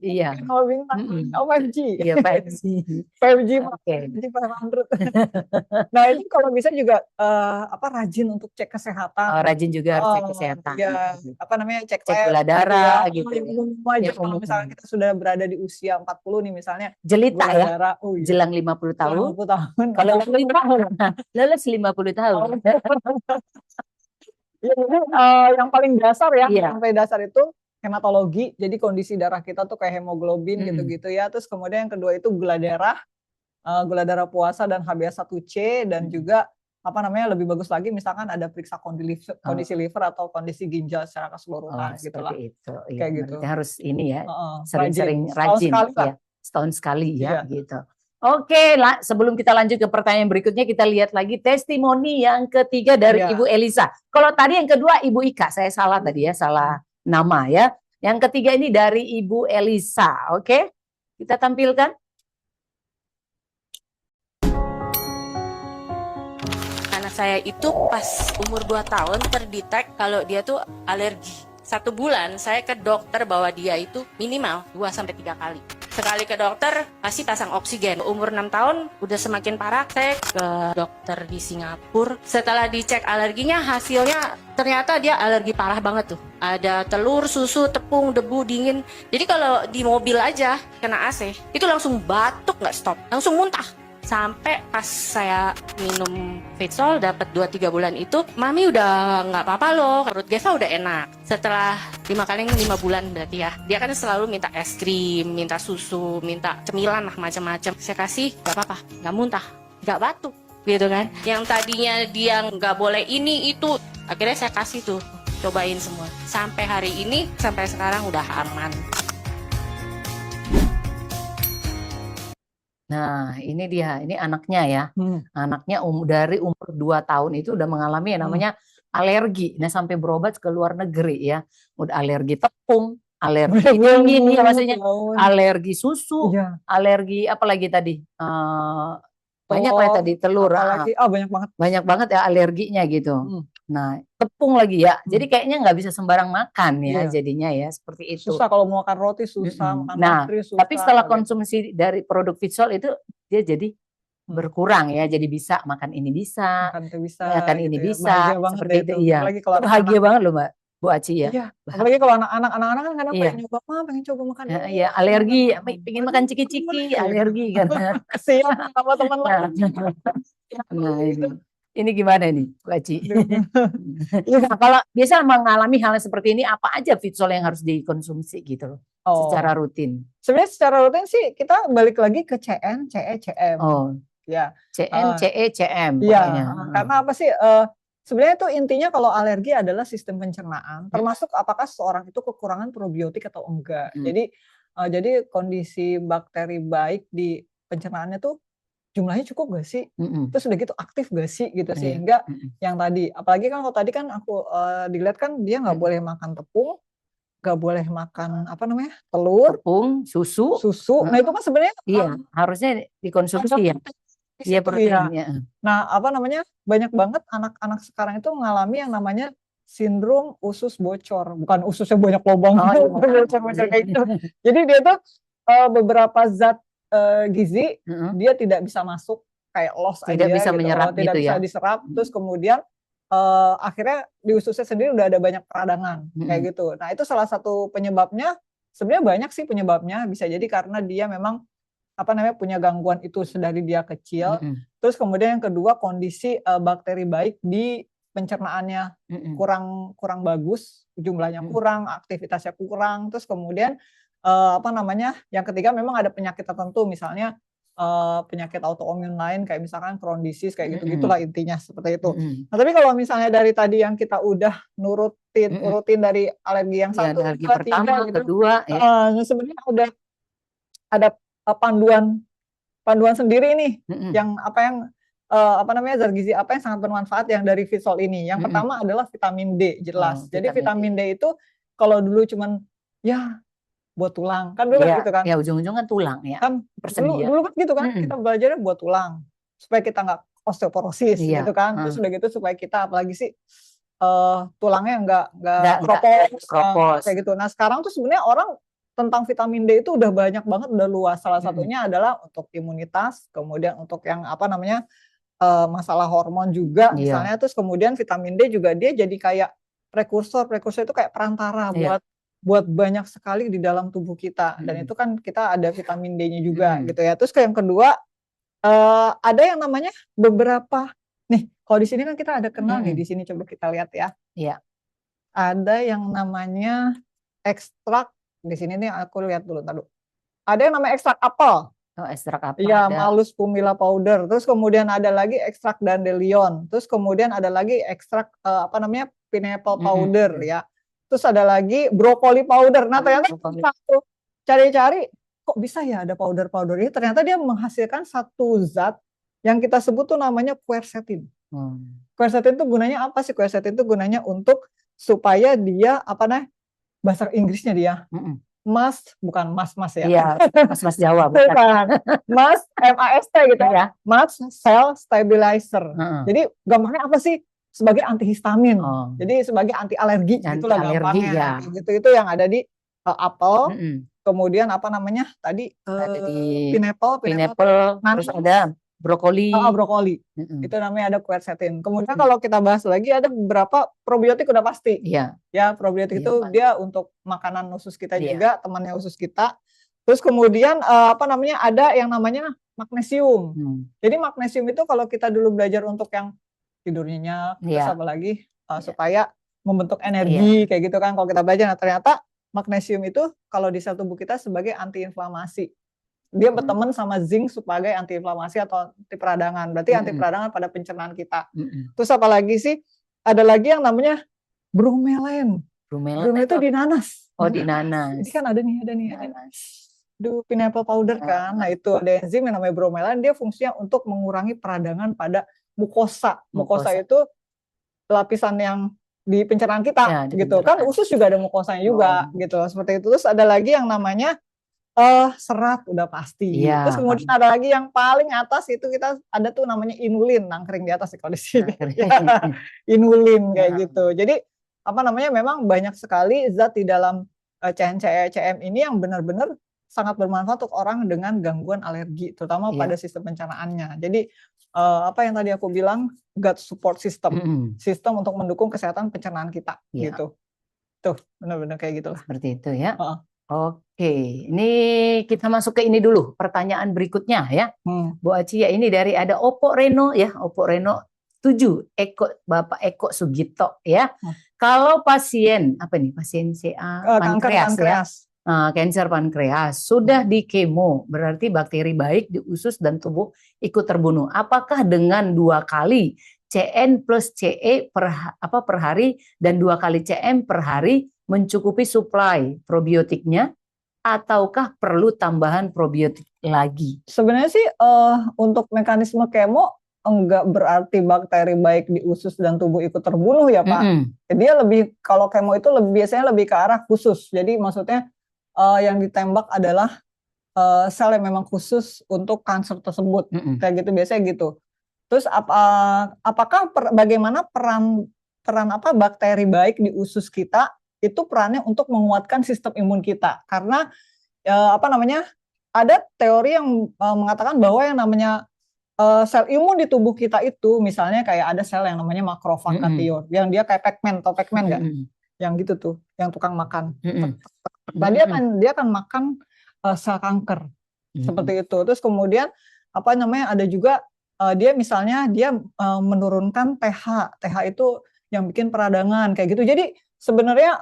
Iya. 5G. Iya 5G. 5G 500. Nah itu kalau bisa juga rajin untuk cek kesehatan. Rajin juga harus cek kesehatan. Ya, cek gula darah gitu. Kalau misalnya kita sudah berada di usia 40 nih misalnya. Jelita ya. Jelang 50 tahun. Kalau lulus 50 tahun. Yang paling dasar ya, sampai dasar itu hematologi, jadi kondisi darah kita tuh kayak hemoglobin gitu-gitu ya. Terus kemudian yang kedua itu gula darah puasa dan HbA1c dan juga lebih bagus lagi misalkan ada periksa kondisi liver atau kondisi ginjal secara keseluruhan gitulah. Itu. Kayak gitu. Harus ini ya, sering-sering rajin ya. Setahun sekali ya gitu. Oke, sebelum kita lanjut ke pertanyaan berikutnya, kita lihat lagi testimoni yang ketiga dari Ya. Ibu Elisa. Kalau tadi yang kedua Ibu Ika, saya salah tadi ya, salah nama ya. Yang ketiga ini dari Ibu Elisa, oke? Kita tampilkan. Anak saya itu pas umur 2 tahun terdetek kalau dia tuh alergi. 1 bulan saya ke dokter bahwa dia itu minimal 2-3 kali. Sekali ke dokter pasti pasang oksigen. Umur 6 tahun udah semakin parah. Saya ke dokter di Singapura. Setelah dicek alerginya, hasilnya ternyata dia alergi parah banget tuh. Ada telur, susu, tepung, debu, dingin. Jadi kalau di mobil aja kena AC itu langsung batuk nggak stop, langsung muntah. Sampai pas saya minum Fitsol dapat 2-3 bulan itu, Mami udah nggak apa-apa loh, perut Geva udah enak. Setelah 5 bulan berarti ya, dia kan selalu minta es krim, minta susu, minta cemilan lah macam-macam. Saya kasih, nggak apa-apa, nggak muntah, nggak batuk, gitu kan. Yang tadinya dia nggak boleh ini itu, akhirnya saya kasih tuh, cobain semua. Sampai hari ini, sampai sekarang udah aman. Nah, ini dia, ini anaknya ya. Anaknya dari umur 2 tahun itu udah mengalami yang namanya alergi. Nah, sampai berobat ke luar negeri ya. Udah alergi tepung, alergi dingin ya maksudnya, alergi susu, alergi apalagi tadi? Banyak lah tadi telur. Apalagi, banyak banget. Banyak banget ya alerginya gitu. Nah, tepung lagi ya. Jadi kayaknya nggak bisa sembarang makan ya, jadinya ya seperti itu. Susah kalau mau makan roti, susah makan pastry, susah. Tapi setelah konsumsi dari produk Fitsol itu dia jadi berkurang ya, jadi bisa makan ini bisa, makan itu bisa, makan ini gitu ya. bisa, Bahagia banget seperti deh itu itu. iya. Apalagi kalau Bahagia banget loh Mbak Bu Aci ya. Iya, apalagi kalau anak-anak kan kadang Iya. pengen nyoba, pengen coba makan ini. Iya, alergi, pengen makan ciki-ciki, alergi kan. Kasihan sama teman lain. Nah, ini gimana nih, Bu Aci? Nah, kalau biasa mengalami hal seperti ini, apa aja Fitsol yang harus dikonsumsi gitu loh, secara rutin? Sebenarnya secara rutin sih kita balik lagi ke CN, CE, CM. Ya. CN, CE, CM. Iya, karena apa sih? Sebenarnya itu intinya kalau alergi adalah sistem pencernaan, termasuk apakah seseorang itu kekurangan probiotik atau enggak. Jadi kondisi bakteri baik di pencernaannya tuh jumlahnya cukup gak sih? Terus udah gitu aktif gak sih gitu, sehingga yang tadi, apalagi kan kalau tadi kan aku dilihat kan dia nggak boleh makan tepung, nggak boleh makan apa namanya telur, tepung, susu. Nah itu kan sebenarnya harusnya dikonsumsi ya. Iya proteinnya. Nah apa namanya banyak banget anak-anak sekarang itu mengalami yang namanya sindrom usus bocor, bukan ususnya banyak lubang, bocor-bocor kayak gitu. Jadi dia tuh beberapa zat gizi dia tidak bisa masuk, kayak loss aja, tidak bisa gitu, menyerap tidak gitu bisa ya. diserap. Terus kemudian akhirnya di ususnya sendiri udah ada banyak peradangan kayak gitu. Nah itu salah satu penyebabnya. Sebenarnya banyak sih penyebabnya, bisa jadi karena dia memang apa namanya punya gangguan itu dari dia kecil. Terus kemudian yang kedua kondisi bakteri baik di pencernaannya kurang bagus, jumlahnya kurang, aktivitasnya kurang. Terus kemudian apa namanya yang ketiga memang ada penyakit tertentu, misalnya penyakit autoimun lain kayak misalkan Crohn disease kayak gitu-gitulah intinya seperti itu. Nah tapi kalau misalnya dari tadi yang kita udah rutin dari alergi yang satu, alergi pertama, gitu, kedua, sebenarnya ada panduan sendiri nih yang apa namanya zat gizi apa yang sangat bermanfaat yang dari Fitsol ini. Yang pertama adalah vitamin D, jelas. Jadi vitamin D itu kalau dulu cuman ya buat tulang kan dulu gitu kan. Ya ujung-ujungnya tulang ya. Kan dulu kan gitu kan, kita belajarnya buat tulang supaya kita nggak osteoporosis gitu kan. Terus udah gitu supaya kita apalagi sih tulangnya nggak kropos kayak gitu. Nah sekarang tuh sebenarnya orang tentang vitamin D itu udah banyak banget, udah luas. Salah satunya adalah untuk imunitas, kemudian untuk yang apa namanya masalah hormon juga misalnya. Terus kemudian vitamin D juga dia jadi kayak prekursor itu kayak perantara buat banyak sekali di dalam tubuh kita. Dan itu kan kita ada vitamin D-nya juga gitu ya. Terus yang kedua ada yang namanya beberapa nih, kalau di sini kan kita ada kenal nih, di sini coba kita lihat ya. Iya. Ada yang namanya ekstrak, di sini nih aku lihat dulu tadi. Ada yang namanya ekstrak apel. Ekstrak apel. Iya, Malus pumila powder. Terus kemudian ada lagi ekstrak dandelion. Terus kemudian ada lagi ekstrak apa namanya pineapple powder ya. Terus ada lagi brokoli powder. Nah ternyata aku cari-cari kok bisa ya ada powder-powder ini? Ternyata dia menghasilkan satu zat yang kita sebut tuh namanya quercetin. Quercetin itu gunanya apa sih? Quercetin itu gunanya untuk supaya dia bahasa Inggrisnya dia bukan mas ya. Iya, mas Jawa bukan. Bukan. MAST gitu ya. MAST cell stabilizer. Jadi gampangnya apa sih? Sebagai antihistamin. Jadi sebagai anti alergi gitulah gampangnya. Ya. Gitu itu yang ada di apel. Kemudian tadi pineapple, terus ada brokoli. Brokoli. Itu namanya ada quercetin. Kemudian kalau kita bahas lagi ada beberapa probiotik udah pasti. Iya. Ya, probiotik itu dia untuk makanan usus kita juga, temannya usus kita. Terus kemudian ada yang namanya magnesium. Jadi magnesium itu kalau kita dulu belajar untuk yang tidurnya nyenyak, terus apalagi supaya membentuk energi kayak gitu kan kalau kita belajar. Nah, ternyata magnesium itu kalau di sel tubuh kita sebagai antiinflamasi. Dia berteman sama zinc sebagai antiinflamasi atau anti peradangan. Berarti anti peradangan pada pencernaan kita. Terus apa lagi sih? Ada lagi yang namanya bromelain. Bromelain itu di nanas. Oh, di nanas. Ini kan ada nih. Pineapple powder kan. Nah, itu ada enzim yang namanya bromelain, dia fungsinya untuk mengurangi peradangan pada mukosa. Mukosa itu lapisan yang di pencernaan kita gitu. Kan usus juga ada mukosanya juga gitu. Seperti itu. Terus ada lagi yang namanya serat udah pasti. Terus kemudian ada lagi yang paling atas itu kita ada tuh namanya inulin, nangkring di atas kalau di sini. Inulin kayak gitu. Jadi memang banyak sekali zat di dalam CNCE/CM ini yang benar-benar sangat bermanfaat untuk orang dengan gangguan alergi, terutama pada sistem pencernaannya. Jadi yang tadi aku bilang gut support system, sistem untuk mendukung kesehatan pencernaan kita gitu. Tuh benar-benar kayak gitulah. Seperti itu ya. Oke, ini kita masuk ke ini dulu, pertanyaan berikutnya ya. Bu Aci ya, ini dari ada Opo Reno ya, Opo Reno 7, Bapak Eko Sugito ya. Kalau pasien, pasien CA, pankreas ya, kanker pankreas, sudah di kemo, berarti bakteri baik di usus dan tubuh ikut terbunuh. Apakah dengan 2 kali CN plus CE per hari dan 2 kali CM per hari mencukupi suplai probiotiknya, ataukah perlu tambahan probiotik lagi? Sebenarnya sih untuk mekanisme kemo enggak berarti bakteri baik di usus dan tubuh ikut terbunuh ya Pak. Dia lebih, kalau kemo itu biasanya lebih ke arah khusus. Jadi maksudnya yang ditembak adalah sel yang memang khusus untuk kanker tersebut. Kayak gitu biasanya gitu. Terus bagaimana peran bakteri baik di usus kita? Itu perannya untuk menguatkan sistem imun kita, karena ada teori yang mengatakan bahwa yang namanya sel imun di tubuh kita itu, misalnya kayak ada sel yang namanya makrofag kation, yang dia kayak Pac-Man, tau Pac-Man nggak? Yang gitu tuh, yang tukang makan. Nah, dia akan makan sel kanker seperti itu. Terus kemudian ada juga dia misalnya menurunkan TH itu yang bikin peradangan kayak gitu. Jadi sebenarnya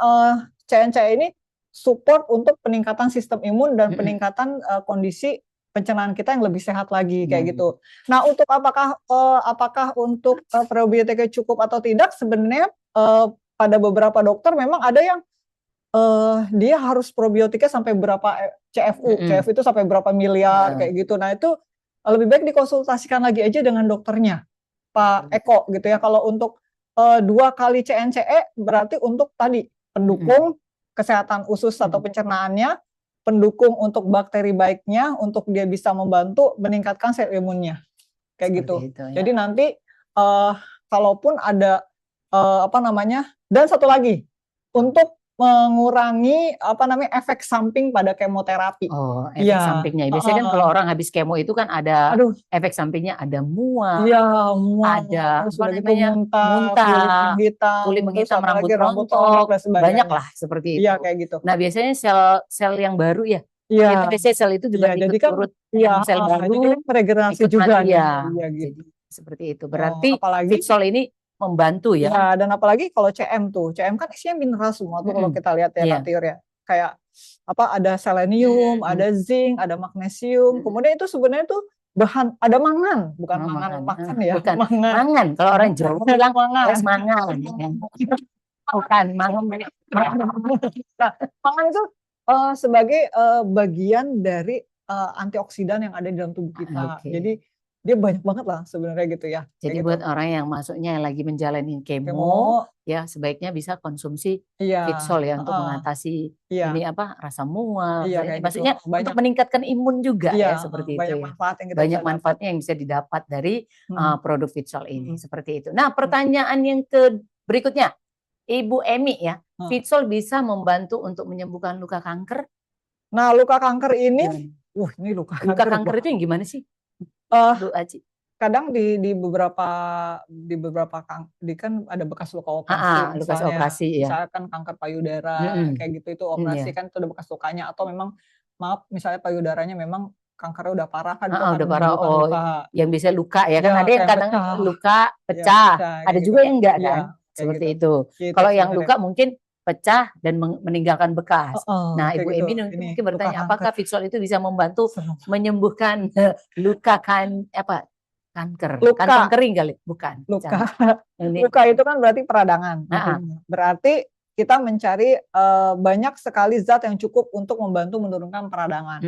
CNCE ini support untuk peningkatan sistem imun dan peningkatan kondisi pencernaan kita yang lebih sehat lagi kayak gitu. Nah, untuk apakah untuk probiotiknya cukup atau tidak, sebenarnya pada beberapa dokter memang ada yang dia harus probiotiknya sampai berapa CFU, CFU itu sampai berapa miliar kayak gitu. Nah, itu lebih baik dikonsultasikan lagi aja dengan dokternya, Pak Eko gitu ya. Kalau untuk 2 kali CNCE berarti untuk tadi pendukung kesehatan usus atau pencernaannya, pendukung untuk bakteri baiknya, untuk dia bisa membantu meningkatkan sel imunnya kayak gitu. Jadi nanti kalaupun ada dan satu lagi untuk mengurangi efek samping pada kemoterapi. Oh, efek sampingnya. Biasanya kan kalau orang habis kemo itu kan ada efek sampingnya, ada mual. Iya, mual. Ada muntah, kulit menghitam, rambut rontok, banyak lah seperti itu. Iya, kayak gitu. Nah, biasanya sel yang baru ya. Iya. Biasanya sel itu juga ikut turut sel baru, regenerasi juga. Iya, gitu. Seperti itu. Berarti Fixol ini membantu ya. Ya, dan apalagi kalau CM tuh, CM kan isinya mineral semua tuh kalau kita lihat ya Kak Tiur ya. Kayak ada selenium, ada zinc, ada magnesium. Kemudian itu sebenarnya tuh bahan, ada mangan, bukan makan ya. Bukan mangan. Kalau orang Jawa bilang mangan. Bukan mangan. Nah, mangan itu Sebagai bagian dari antioksidan yang ada di dalam tubuh kita. Oke. Jadi dia banyak banget lah sebenarnya gitu ya. Jadi Kayak buat gitu. orang yang masuknya yang lagi menjalani kemo, Kemo, ya sebaiknya bisa konsumsi iya, Fitsol ya untuk heeh, mengatasi iya, ini apa rasa mual, iya kayak gitu. maksudnya Banyak, untuk meningkatkan imun juga iya, ya seperti itu banyak ya. manfaat yang kita Banyak bisa dapat. manfaatnya yang bisa didapat dari Hmm, produk Fitsol ini hmm, seperti itu. Nah, pertanyaan yang ke berikutnya, Ibu Emi ya, hmm. Fitsol bisa membantu untuk menyembuhkan luka kanker? Nah, luka kanker ini, Gimana? ini luka Luka kanker kanker itu yang gimana sih, Eh, Bu Aci? kadang di beberapa kan ada bekas luka operasi Luka misalnya, operasi ya. misalkan kanker payudara kayak gitu itu operasi Iya. kan itu ada bekas lukanya, atau memang maaf misalnya payudaranya memang kankernya udah parah kan itu akan Udah parah. menimbulkan luka. Yang bisa luka ya kan, Ya, ada yang kayak kadang pecah. luka Ya, pecah, pecah, ada kayak juga gitu. yang enggak Iya, kan, kayak seperti gitu. itu. Gitu Kalau yang sebenarnya. luka mungkin pecah dan meninggalkan bekas. Nah, Kayak Ibu gitu. Emi Ini mungkin luka bertanya, kanker. apakah Fitsol itu bisa membantu Serem. menyembuhkan luka kanker, Luka. kantong kering kali, bukan? Luka. Jangan. Ini Luka itu kan berarti peradangan. Berarti kita mencari banyak sekali zat yang cukup untuk membantu menurunkan peradangan.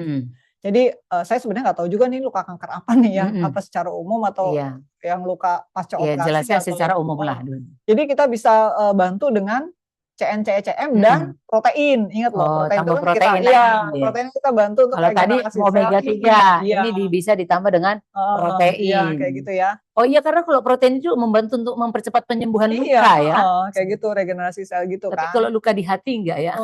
Jadi saya sebenarnya nggak tahu juga nih luka kanker apa nih ya, apa secara umum atau yang luka pasca operasi. Jelasnya atau secara umum lah. Jadi kita bisa bantu dengan CN-CECM dan protein. Ingat loh, protein itu kan protein kita, protein kita bantu untuk kalau tadi omega 3, ini bisa ditambah dengan protein. Iya, kayak gitu ya. Oh iya, karena kalau protein itu membantu untuk mempercepat penyembuhan luka ya. Kayak gitu, regenerasi sel gitu. Tapi kan. kalau luka di hati enggak ya?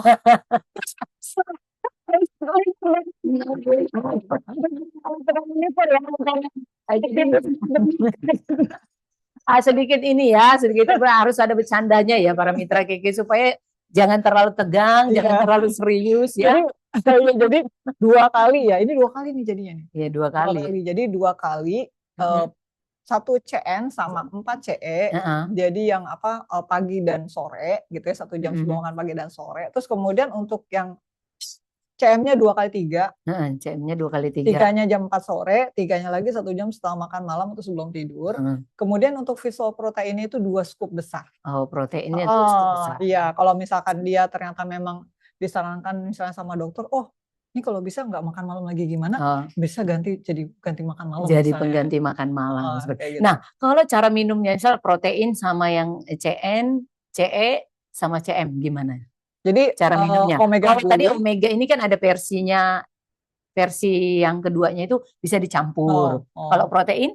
Sedikit ini ya, sedikit harus ada bercandanya ya para mitra Kiki supaya jangan terlalu tegang, jangan terlalu serius ya. Jadi 2 kali ya, ini 2 kali nih jadinya nih. Iya 2 kali. Jadi 2 kali 1 CN sama 4 CE. Jadi yang pagi dan sore gitu ya, 1 jam sebelum makan pagi dan sore. Terus kemudian untuk yang CM-nya 2 kali 3. CM-nya 2 kali 3. 3-nya jam 4 sore, 3-nya lagi 1 jam setelah makan malam atau sebelum tidur. Kemudian untuk Fitsol proteinnya itu 2 scoop besar. Oh, proteinnya 2 scoop besar. Iya, kalau misalkan dia ternyata memang disarankan misalnya sama dokter, ini kalau bisa nggak makan malam lagi gimana? Bisa ganti makan malam. Jadi pengganti makan malam. Gitu. Nah, kalau cara minumnya misal protein sama yang CN, CE sama CM gimana? Jadi cara minumnya. Omega kalau tadi omega ini kan ada versi yang keduanya itu bisa dicampur. Kalau protein?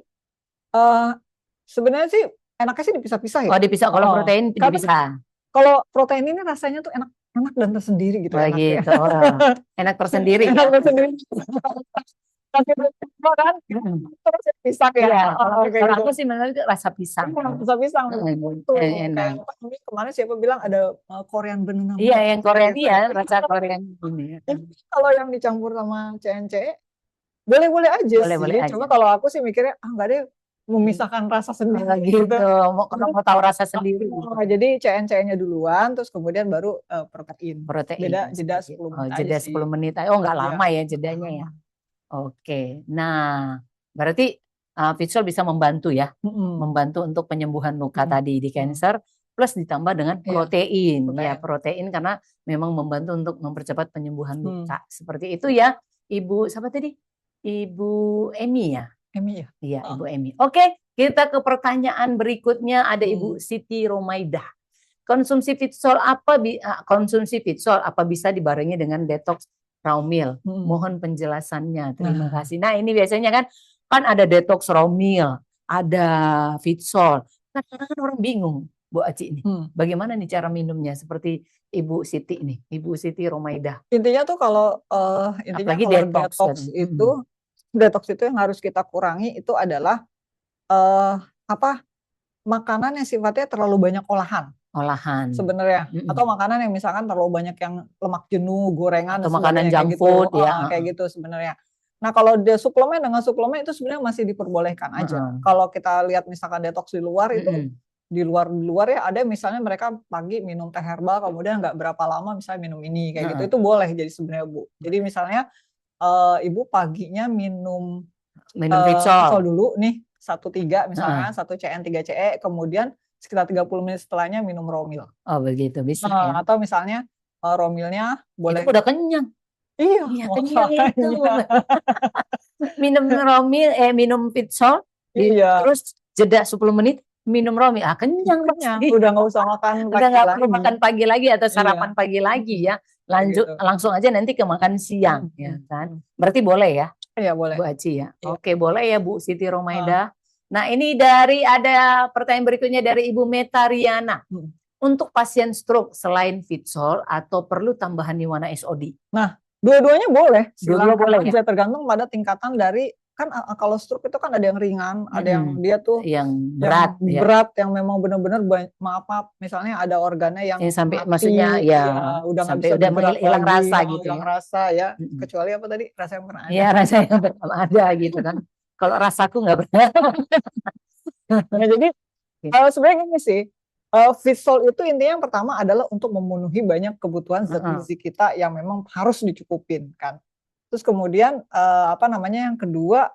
Sebenarnya sih enaknya sih dipisah-pisah ya. Dipisah. Kalau protein dipisah. Kalau protein ini rasanya tuh enak dan tersendiri gitu. Gitu. Enak tersendiri. Enak tersendiri. Kan terus pisang ya. Kalau aku sih menurut rasa pisang. Rasa pisang. Enak. Kemarin siapa bilang ada Korean banana. Iya, yang Korean rasa Korean ini. Kalau yang dicampur sama CNC boleh-boleh aja sih. Cuma kalau aku sih mikirnya enggak deh, memisahkan rasa sendiri gitu. Mau tahu rasa sendiri. Jadi CN-nya duluan, terus kemudian baru protein. Beda jeda 10 menit. Jeda 10 menit. Enggak lama ya jedanya ya. Oke. Nah, berarti Fitsol bisa membantu ya, membantu untuk penyembuhan luka tadi di cancer, plus ditambah dengan protein. Ya, protein karena memang membantu untuk mempercepat penyembuhan luka. Seperti itu ya, Ibu siapa tadi? Ibu Emi ya. Emi ya? Iya, Ibu Emi. Oke, kita ke pertanyaan berikutnya, ada Ibu Siti Romaidah. Konsumsi Fitsol apa bisa dibarengi dengan detox raw meal? Mohon penjelasannya. Terima kasih. Nah, ini biasanya kan ada detox raw meal, ada Fitsol. Nah, karena kan orang bingung, Bu Aci ini. Bagaimana nih cara minumnya? Seperti Ibu Siti nih, Ibu Siti Romaidah. Intinya tuh kalau detox itu yang harus kita kurangi itu adalah makanan yang sifatnya terlalu banyak olahan sebenarnya, atau makanan yang misalkan terlalu banyak yang lemak jenuh, gorengan atau makanan junk food kayak gitu sebenarnya. Nah, kalau dia suplemen itu sebenarnya masih diperbolehkan aja. Kalau kita lihat misalkan detox di luar itu di luar ya ada misalnya mereka pagi minum teh herbal, kemudian nggak berapa lama misalnya minum ini kayak gitu, itu boleh jadi sebenarnya Bu. Jadi misalnya Ibu paginya minum Fitsol dulu nih 1-3 misalnya, 1 CN 3 CE, kemudian sekitar 30 menit setelahnya minum raw meal. Oh begitu bisa ya. Atau misalnya Romilnya boleh. Itu udah kenyang. Iya, Iya, kenyang itu. makanya. Minum Romil, minum Fitsol, Iya. terus jeda 10 menit minum Romil. Ah, kenyang Kenyang, pasti. udah nggak usah makan Udah pagi nggak perlu lagi. makan pagi lagi atau Iya. sarapan pagi lagi ya. Lanjut Gitu. langsung aja nanti ke makan siang ya kan. Berarti boleh ya, Iya boleh. Bu Aci ya. Iya. Oke, boleh ya Bu Siti Romaida. Nah, ini ada pertanyaan berikutnya dari Ibu Metariana. Untuk pasien stroke selain Fitsol atau perlu tambahan Niwana SOD? Dua-duanya boleh. Dua-dua Silakan boleh aja, tergantung pada tingkatan dari kan kalau stroke itu kan ada yang ringan, ada yang dia tuh yang berat yang ya. berat yang memang benar-benar maaf misalnya ada organnya yang sampai mati, maksudnya ya udah nggak sampai bisa udah bergerak hilang lagi, rasa gitu hilang ya. rasa ya. Kecuali apa tadi, rasa yang pernah ada. Iya, rasa yang belum ada gitu kan. Kalau rasaku nggak pernah. Nah, jadi sebenarnya ini sih Fitsol itu intinya yang pertama adalah untuk memenuhi banyak kebutuhan zat gizi kita yang memang harus dicukupin kan. Terus kemudian apa namanya yang kedua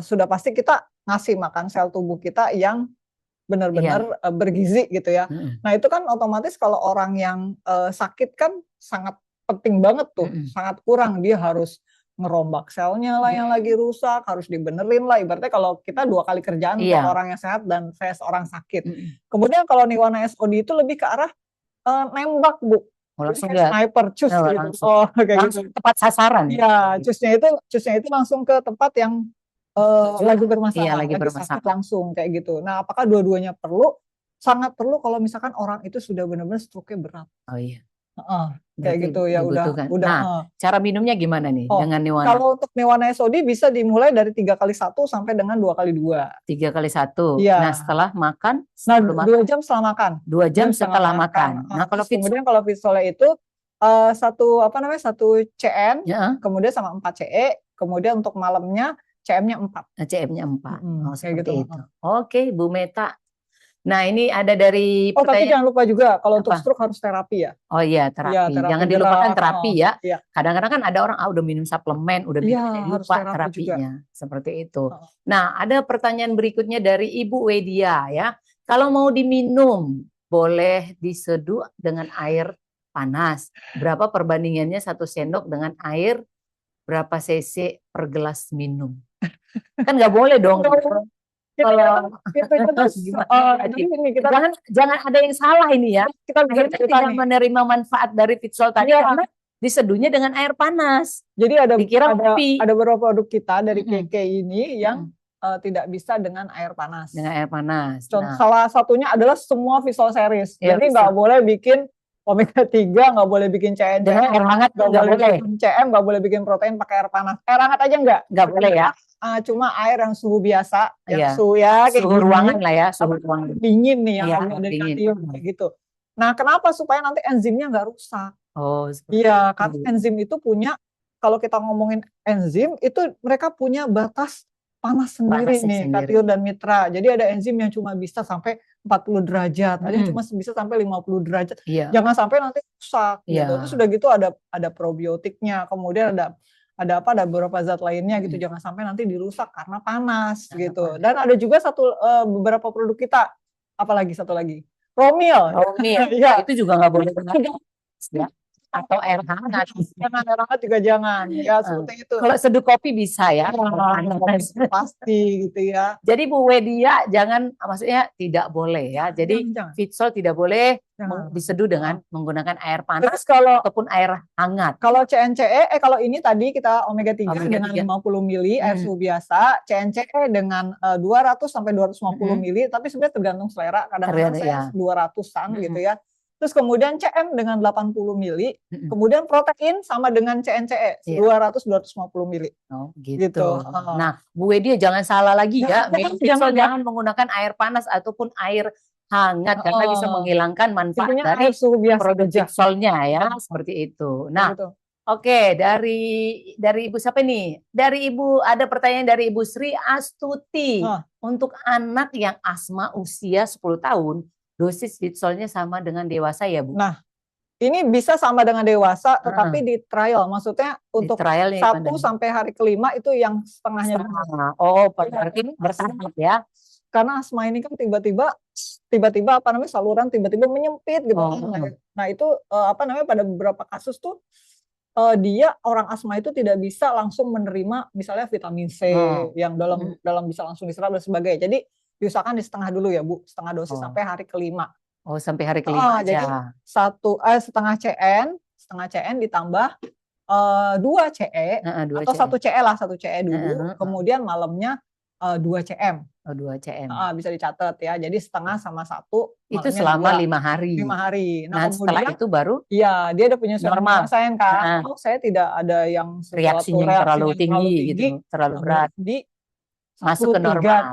sudah pasti kita ngasih makan sel tubuh kita yang benar-benar bergizi gitu ya. Nah itu kan otomatis kalau orang yang sakit kan sangat penting banget tuh, sangat kurang, dia harus ngerombak selnya lah yang lagi rusak, harus dibenerin lah. Ibaratnya kalau kita 2 kali kerjaan untuk orang yang sehat dan saya seorang sakit. Kemudian kalau Niwana SOD itu lebih ke arah nembak Bu. Langsung sniper cus gitu. Kayak langsung tepat sasaran. Iya, cusnya itu langsung ke tempat yang lagi bermasalah, lagi bermasalah. sakit langsung kayak gitu. Nah, apakah dua-duanya perlu? Sangat perlu kalau misalkan orang itu sudah benar-benar stroke-nya berat. Oh iya. Kayak gitu ya udah. Nah, cara minumnya gimana nih dengan Niwana? Kalau untuk Niwana SOD bisa dimulai dari 3x1 sampai dengan 2x2. 3x1. Iya. Nah, setelah makan? Nah, 2 jam setelah makan. 2 jam setelah makan. Nah, kalau kemudian kalau Fitsolnya itu satu CN, kemudian sama 4 CE, kemudian untuk malamnya CM-nya 4. CM-nya 4. Kayak gitu. Itu. Oke, Bu Meta. Nah, ini ada dari tapi jangan lupa juga kalau untuk stroke harus terapi ya. Oh iya, terapi. Jangan dilupakan terapi ya. Kadang-kadang kan ada orang udah minum suplemen, udah lupa terapinya. Seperti itu. Nah, ada pertanyaan berikutnya dari Ibu Wedia ya. Kalau mau diminum, boleh diseduh dengan air panas. Berapa perbandingannya 1 sendok dengan air berapa cc per gelas minum? Kan nggak boleh dong. Kalau jangan ada yang salah ini ya. Kita tidak menerima manfaat dari Fitsol tadi karena diseduhnya dengan air panas. Jadi ada beberapa produk kita dari KK ini yang tidak bisa dengan air panas. Dengan air panas. Salah satunya adalah semua Fitsol series. Jadi nggak boleh bikin omega 3, nggak boleh bikin CN dengan air hangat, nggak boleh bikin CM, nggak boleh bikin protein pakai air panas. Air hangat aja nggak boleh ya. Cuma air yang suhu biasa, suhu ruangan lah ya, suhu ruangan dingin nih yang dari katium gitu. Nah, kenapa? Supaya nanti enzimnya nggak rusak. Oh, iya, karena enzim itu punya, kalau kita ngomongin enzim itu mereka punya batas panas sendiri nih, kation dan mitra. Jadi ada enzim yang cuma bisa sampai 40 derajat, ada yang cuma bisa sampai 50 derajat. Jangan sampai nanti rusak gitu. Terus udah gitu ada probiotiknya, kemudian ada beberapa zat lainnya gitu. Jangan sampai nanti dirusak karena panas gitu. Dan ada juga beberapa produk kita, apalagi satu lagi, Romil. Itu juga nggak boleh ya. Atau air hangat. Jangan air hangat juga jangan. Ya seperti itu. Kalau seduh kopi bisa ya. Pasti gitu ya. Jadi Bu Wedia maksudnya tidak boleh ya. Jadi Fitsol tidak boleh diseduh dengan menggunakan air panas ataupun air hangat. Kalau CNCE kalau ini tadi kita omega 3 dengan 50 mili air suhu biasa, CNCE dengan 200 sampai 250 mili, tapi sebenarnya tergantung selera. Kadang-kadang saya 200-an gitu ya. Terus kemudian CM dengan 80 mili, kemudian protein sama dengan CNCE 200-250 mili. Oh, gitu. Nah, Bu Wedia jangan salah lagi ya. Jangan menggunakan air panas ataupun air hangat karena bisa menghilangkan manfaat dari produk Fitsolnya ya, seperti itu. Nah, oke, dari Ibu siapa nih? Dari Ibu ada pertanyaan dari Ibu Sri Astuti. Untuk anak yang asma usia 10 tahun, dosis Fitsolnya sama dengan dewasa ya Bu? Nah, ini bisa sama dengan dewasa, tetapi di trial. Maksudnya untuk 1 sampai hari kelima itu yang setengahnya. Oh, berarti bertahap ya? Karena asma ini kan tiba-tiba tiba-tiba apa namanya saluran tiba-tiba menyempit gitu Oh, kan. Nah itu apa namanya pada beberapa kasus tuh dia orang asma itu tidak bisa langsung menerima misalnya vitamin C yang dalam bisa langsung diserap dan sebagainya. Jadi diusahakan di setengah dulu ya Bu, setengah dosis sampai hari kelima. Oh, sampai hari kelima Jadi aja. setengah CN ditambah 2 CE atau 1 CE lah, 1 CE dulu, kemudian malamnya 2 CM. Oh, 2 CM. Bisa dicatat ya. Jadi setengah sama 1 itu selama 5 hari. 5 hari. Nah, setelah itu baru iya, dia ada penyesuaian normal. penyesuaian kan. Oh, saya tidak ada yang reaksinya yang terlalu tinggi gitu, terlalu berat. Masuk ke normal.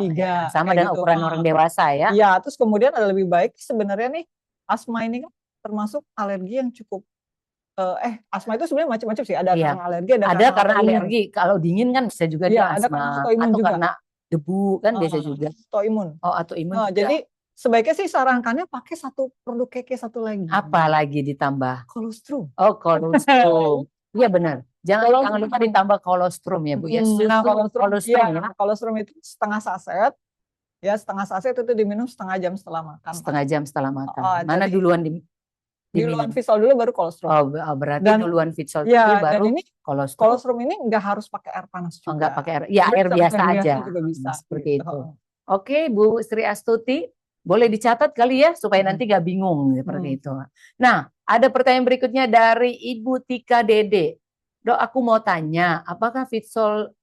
Sama dengan ukuran orang dewasa ya. Iya, terus kemudian ada lebih baik sebenarnya nih asma ini kan termasuk alergi yang cukup asma itu sebenarnya macam-macam sih. Ada karena alergi, ada karena alergi. Kalau dingin kan bisa juga dia ada asma. Atau juga. Karena debu kan biasa juga. Autoimun. Oh, autoimun. Jadi sebaiknya sih sarankannya pakai satu produk keke satu lagi. Apa lagi ditambah? Kolostrum. Oh, kolostrum. Iya benar. Jangan lupa ditambah kolostrum ya Bu ya. Nah, kolostrum itu setengah saset. Ya, setengah saset itu diminum setengah jam setelah makan. Setengah jam setelah makan. Mana duluan duluan Vitsol dulu baru kolostrum. Oh, berarti duluan Vitsol dulu baru kolostrum. Kolostrum ini nggak harus pakai air panas juga. Nggak pakai air. Ya, air biasa aja. Juga bisa. Seperti itu. Oke, Bu Sri Astuti, boleh dicatat kali ya supaya nanti nggak bingung seperti itu. Nah, ada pertanyaan berikutnya dari Ibu Tika Dede. Dok, aku mau tanya, apakah Vitsol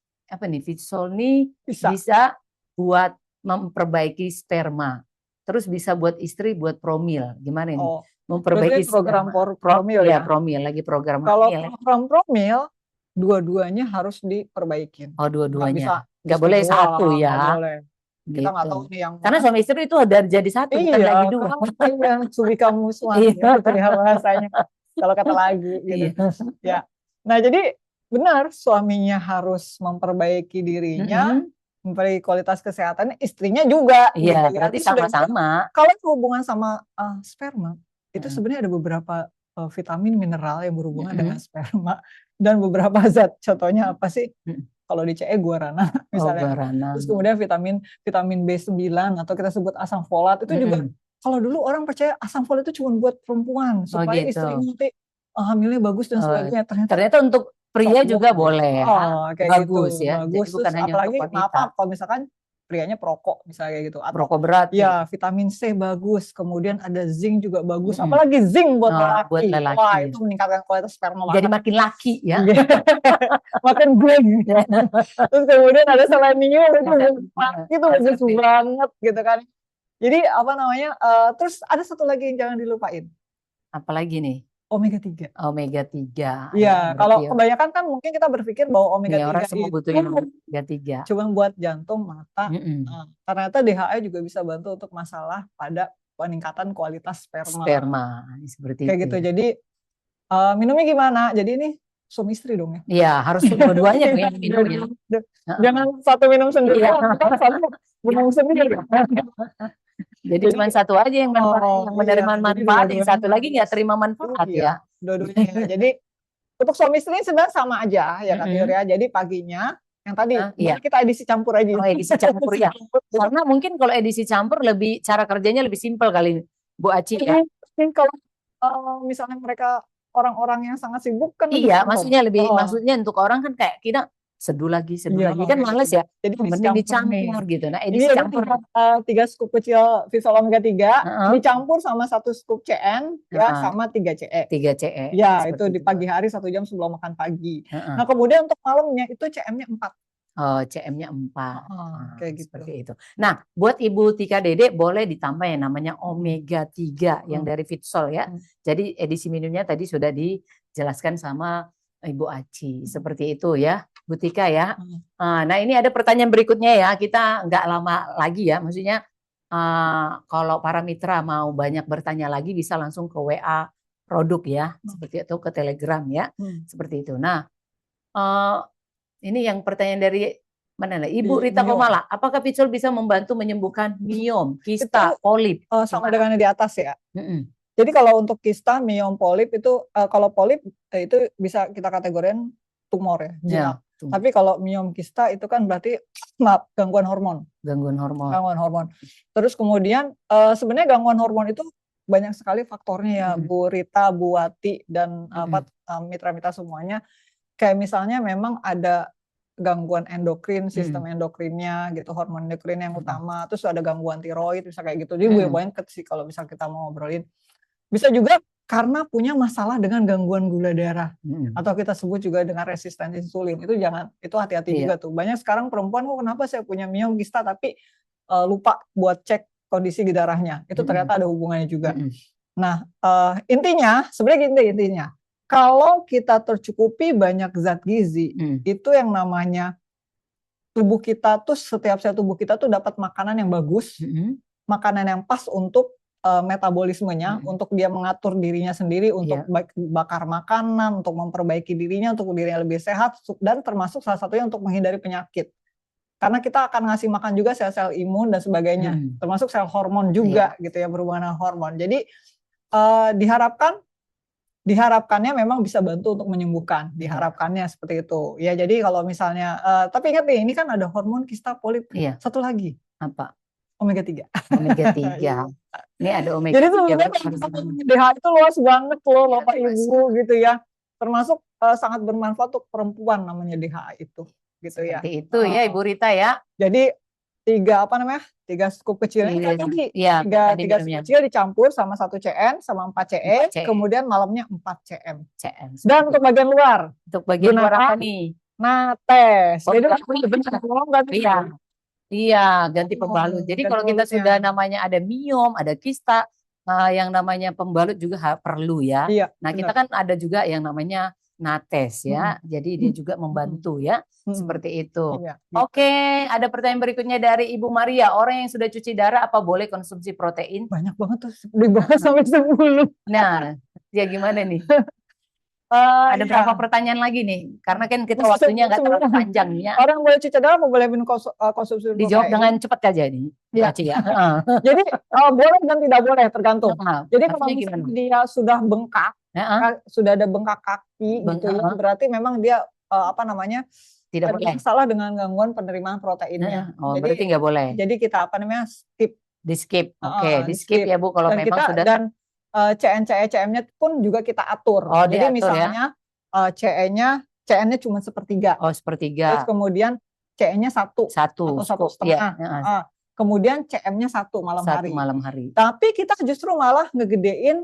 ini bisa buat memperbaiki sperma? Terus bisa buat istri buat promil. Gimana ini? Memperbaiki program promil ya. Promil lagi program. Kalau program promil dua-duanya harus diperbaikin. Oh, dua-duanya. Nggak boleh satu ya. Nggak boleh. Gitu. Kita nggak tahu nih yang karena suami istri itu udah jadi satu, bukan lagi dua. Iya, subika muswan ya, bahasanya. Kalau kata lagu gitu. Ya. Nah, jadi benar suaminya harus memperbaiki dirinya, memperbaiki kualitas kesehatan, istrinya juga. Iya, gitu. Berarti sama-sama. Kalau hubungan sama sperma, itu sebenarnya ada beberapa vitamin mineral yang berhubungan dengan sperma dan beberapa zat. Contohnya apa sih? Kalau di CE guarana misalnya. Guarana. Terus kemudian vitamin B9 atau kita sebut asam folat itu juga. Kalau dulu orang percaya asam folat itu cuma buat perempuan supaya istri nanti hamilnya bagus dan sebagainya. Ternyata untuk pria juga boleh. Kayak bagus gitu. Ya. Bagus. Bukan hanya apalagi untuk wanita. maaf kalau misalkan prianya perokok misalnya kayak gitu. Atau perokok berat. Ya, vitamin C bagus. Kemudian ada zinc juga bagus. Apalagi zinc buat lelaki. Wah, itu meningkatkan kualitas sperma. Jadi makin laki ya. Makin gue. Terus kemudian ada selenium itu bagus banget gitu kan. Jadi apa namanya? Terus ada satu lagi yang jangan dilupain. Apalagi nih? Omega 3. Omega 3. Iya, kalau kebanyakan kan mungkin kita berpikir bahwa omega 3 orang semua butuhin omega 3. Cuma buat jantung, mata. Ternyata DHA juga bisa bantu untuk masalah pada peningkatan kualitas sperma. Seperti kayak itu. Gitu. Jadi minumnya gimana? Jadi ini suami istri dong ya? Iya, harus dua-duanya yang minum ya. Jangan satu minum sendiri, satu minum sendiri. Jadi cuma satu aja yang menerima manfaat, yang satu lagi nggak terima manfaat ya. Dua-duanya. Jadi untuk suami istri sebenarnya sama aja ya Kak Tiur ya. Jadi paginya yang tadi kita edisi campur aja. Oh, edisi campur ya. Karena mungkin kalau edisi campur lebih cara kerjanya lebih simpel kali Bu Aci ya. Mungkin kalau misalnya mereka orang-orang yang sangat sibuk kan. Iya, maksudnya untuk orang kan kayak kita seduh lagi kan males ya. Jadi mending dicampur gitu. Nah, edisi campur 3 scoop kecil Vitsol Omega 3 dicampur sama 1 scoop CN ya sama 3 CE. 3 CE. Ya, itu di pagi hari 1 jam sebelum makan pagi. Nah, kemudian untuk malamnya itu CM-nya 4. Oh, CM-nya 4. Kayak gitu. Seperti itu. Nah, buat Ibu Tika Dede boleh ditambah yang namanya Omega 3 yang dari Vitsol ya. Jadi edisi minumnya tadi sudah dijelaskan sama Ibu Aci. Seperti itu ya, Bu Tika ya. Nah, ini ada pertanyaan berikutnya ya. Kita nggak lama lagi ya. Maksudnya kalau para mitra mau banyak bertanya lagi bisa langsung ke WA produk ya. Seperti itu, ke Telegram ya. Seperti itu. Nah, ini yang pertanyaan dari mana nih? Ibu Rita Komala, apakah Vitsol bisa membantu menyembuhkan miom, kista, polip? Sama dengan di atas ya. Jadi kalau untuk kista, miom, polip itu kalau polip itu bisa kita kategorikan tumor ya. Tuh, Tapi kalau miom kista itu kan berarti maaf, gangguan hormon. gangguan hormon. Gangguan hormon. Terus kemudian sebenarnya gangguan hormon itu banyak sekali faktornya ya, Bu Rita, Bu Wati, dan mitra-mitra semuanya. Kayak misalnya memang ada gangguan endokrin, sistem endokrinnya gitu, hormon endokrin yang utama, terus ada gangguan tiroid, bisa kayak gitu. Jadi banyak sih kalau misal kita mau ngobrolin. Bisa juga karena punya masalah dengan gangguan gula darah, atau kita sebut juga dengan resistensi insulin. Itu hati-hati juga tuh. Banyak sekarang perempuan, kok kenapa saya punya miom kista tapi lupa buat cek kondisi darahnya. Itu ternyata ada hubungannya juga. Nah, intinya sebenarnya gini intinya. Kalau kita tercukupi banyak zat gizi, itu yang namanya tubuh kita tuh, setiap sel tubuh kita tuh dapat makanan yang bagus, makanan yang pas untuk metabolismenya, untuk dia mengatur dirinya sendiri, untuk bakar makanan, untuk memperbaiki dirinya, untuk dirinya lebih sehat, dan termasuk salah satunya untuk menghindari penyakit. Karena kita akan ngasih makan juga sel-sel imun dan sebagainya, termasuk sel hormon juga gitu ya, berhubungan dengan hormon. Jadi diharapkannya memang bisa bantu untuk menyembuhkan, diharapkannya seperti itu. Ya, jadi kalau misalnya, tapi ingat nih, ini kan ada hormon kista polip. Satu lagi. Apa? Omega 3. Omega 3. Ini ada omega 3. Jadi sebenarnya DHA itu luas banget loh Bapak Ibu gitu ya. Termasuk sangat bermanfaat untuk perempuan namanya DHA itu. Gitu ya. Seperti itu ya Ibu Rita ya. Jadi 3 scoop kecil, tiga scoop kecil dicampur sama 1 CN sama 4 CE, kemudian malamnya 4 CM. Dan untuk bagian luar, untuk bagian luar apa nih? Nates. Jadi ganti pembalut. Jadi kalau kita sudah namanya ada miom, ada kista, yang namanya pembalut juga perlu ya. Nah, kita kan ada juga yang namanya Nates ya, jadi dia juga membantu ya, seperti itu. Oke, ada pertanyaan berikutnya dari Ibu Maria. Orang yang sudah cuci darah apa boleh konsumsi protein? Banyak banget tuh, dibahas sampai 10. Nah, ya gimana nih? Ada berapa pertanyaan lagi nih? Karena kan kita waktunya nggak terlalu panjang ya. Orang boleh cuci darah apa boleh minum konsumsi protein? Dijawab dengan cepat aja nih. Ya. Jadi boleh dan tidak boleh, tergantung. Jadi kalau dia sudah bengkak, sudah ada bengkak kaki gitu ya, berarti memang dia tidak boleh. Salah dengan gangguan penerimaan proteinnya. Jadi, berarti nggak boleh. Jadi kita skip. Di skip. Oke, di skip ya Bu kalau dan memang sudah. Dan CN-nya pun juga kita atur. Jadi misalnya CN-nya cuma 1/3. Oh, 1/3. Terus kemudian CN-nya 1 atau 1,5. Kemudian CM-nya 1 malam hari. Tapi kita justru malah ngegedein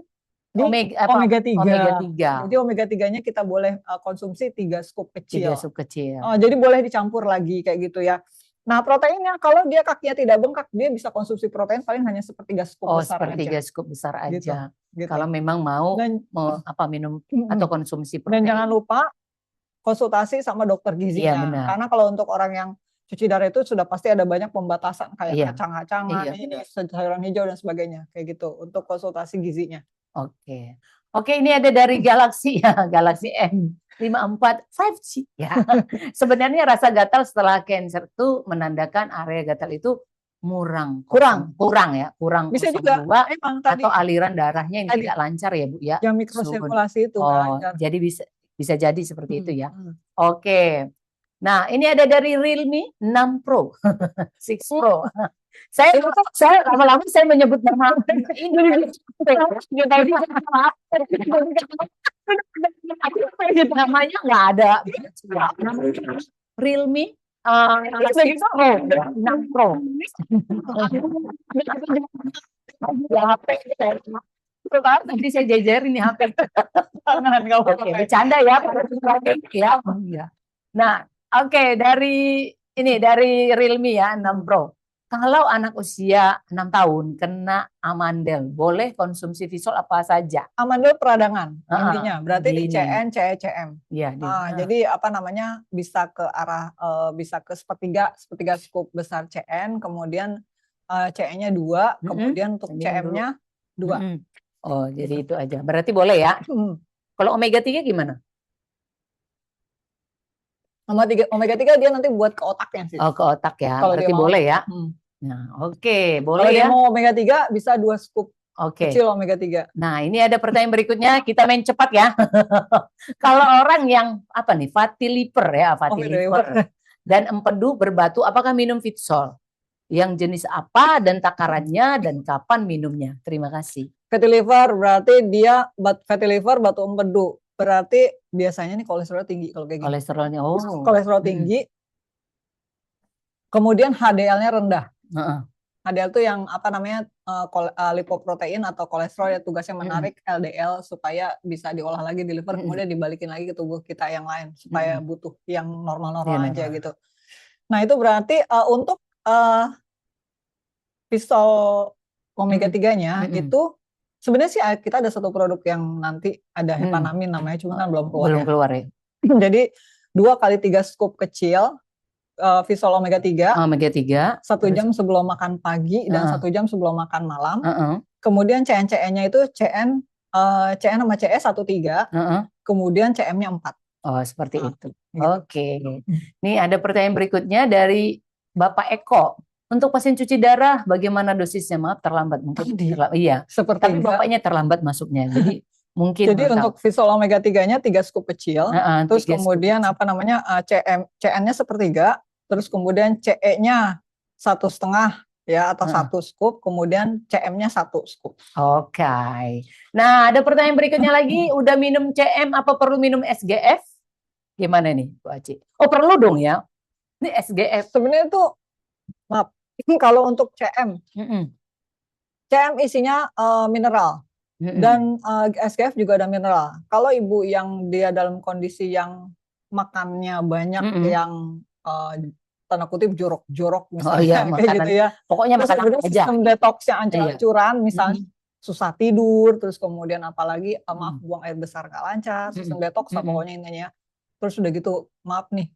di omega 3. Jadi omega 3-nya kita boleh konsumsi 3 scoop kecil. 3 scoop kecil. Jadi boleh dicampur lagi kayak gitu ya. Nah, proteinnya kalau dia kakinya tidak bengkak, dia bisa konsumsi protein paling hanya 1/3 scoop besar aja. 1/3 scoop besar aja. Gitu. Kalau memang mau minum atau konsumsi protein. Dan jangan lupa konsultasi sama dokter gizinya. Karena kalau untuk orang yang cuci darah itu sudah pasti ada banyak pembatasan kayak kacang-kacangan, sayuran hijau dan sebagainya kayak gitu untuk konsultasi gizinya. Oke, ini ada dari Galaxy ya, Galaxy M54 5G ya. Sebenarnya rasa gatal setelah cancer itu menandakan area gatal itu kurang bisa juga emang atau aliran darahnya yang tidak lancar ya Bu ya. Yang mikrosirkulasi itu jadi bisa jadi seperti itu ya. Oke. Nah, ini ada dari Realme 6 Pro. 6 Pro. Saya lama-lama saya menyebut nama ini namanya nggak ada. Realme 6 Pro. Nanti saya jajarin nih HP. Oke, bercanda ya. Nah, dari Realme ya 6 Pro. Kalau anak usia 6 tahun kena amandel, boleh konsumsi Visol apa saja? Amandel peradangan intinya, berarti di CN, CE, CM. Iya. Jadi bisa ke arah bisa ke 1/3 scoop besar CN, kemudian CE-nya 2, kemudian untuk CM-nya 2. Oh, jadi itu aja. Berarti boleh ya? Kalau omega 3 gimana? Omega 3 dia nanti buat ke otaknya sih. Oh, ke otak ya. Berarti boleh ya? Nah, boleh kalau ya. Kalau mau omega 3 bisa 2 scoop Oke. Kecil omega 3. Nah, ini ada pertanyaan berikutnya, kita main cepat ya. Kalau orang yang apa nih, fatty liver ya, fatty liver dan empedu berbatu, apakah minum Fitsol? Yang jenis apa dan takarannya dan kapan minumnya? Terima kasih. Fatty liver berarti dia fatty liver, batu empedu. Berarti biasanya nih kolesterol tinggi kalau kayak gini. Kolesterolnya, Kolesterol tinggi. Kemudian HDL-nya rendah. HDL itu yang apa namanya lipoprotein atau kolesterol, ya tugasnya menarik LDL supaya bisa diolah lagi di liver, kemudian dibalikin lagi ke tubuh kita yang lain supaya butuh yang normal-normal aja gitu. Nah itu berarti untuk Fitsol omega 3-nya itu sebenarnya sih kita ada satu produk yang nanti ada hepanamin namanya, cuma kan belum keluar. Ya. Jadi 2 kali 3 scoop kecil Fitsol omega 3. Omega 3. 1 jam sebelum makan pagi dan 1 jam sebelum makan malam. Kemudian CN-CN-nya itu CN sama CE 1,3. Kemudian CM-nya 4. Oh, seperti itu. Gitu. Oke. Nih ada pertanyaan berikutnya dari Bapak Eko. Untuk pasien cuci darah, bagaimana dosisnya? Maaf, terlambat mungkin. Iya. Tapi bapaknya terlambat masuknya. Jadi mungkin. Jadi untuk Fitsol omega 3-nya 3 scoop kecil. Terus kemudian apa namanya CN-nya 1/3. Terus kemudian CE-nya 1,5 ya atau 1 scoop. Kemudian CM-nya 1 scoop. Oke. Nah ada pertanyaan berikutnya lagi. Udah minum CM, apa perlu minum SGF? Gimana nih Bu Aci? Oh perlu dong ya. Ini SGF. Sebenarnya itu maaf. Kalau untuk CM, CM isinya mineral dan SGF juga ada mineral. Kalau ibu yang dia dalam kondisi yang makannya banyak yang tanda kutip jorok-jorok misalnya kayak gitu ya. Pokoknya makan aja. Sistem detoksnya ancur-ancuran, misalnya susah tidur, terus kemudian apalagi maaf buang air besar nggak lancar, sistem detoks lah pokoknya intinya. Terus udah gitu maaf nih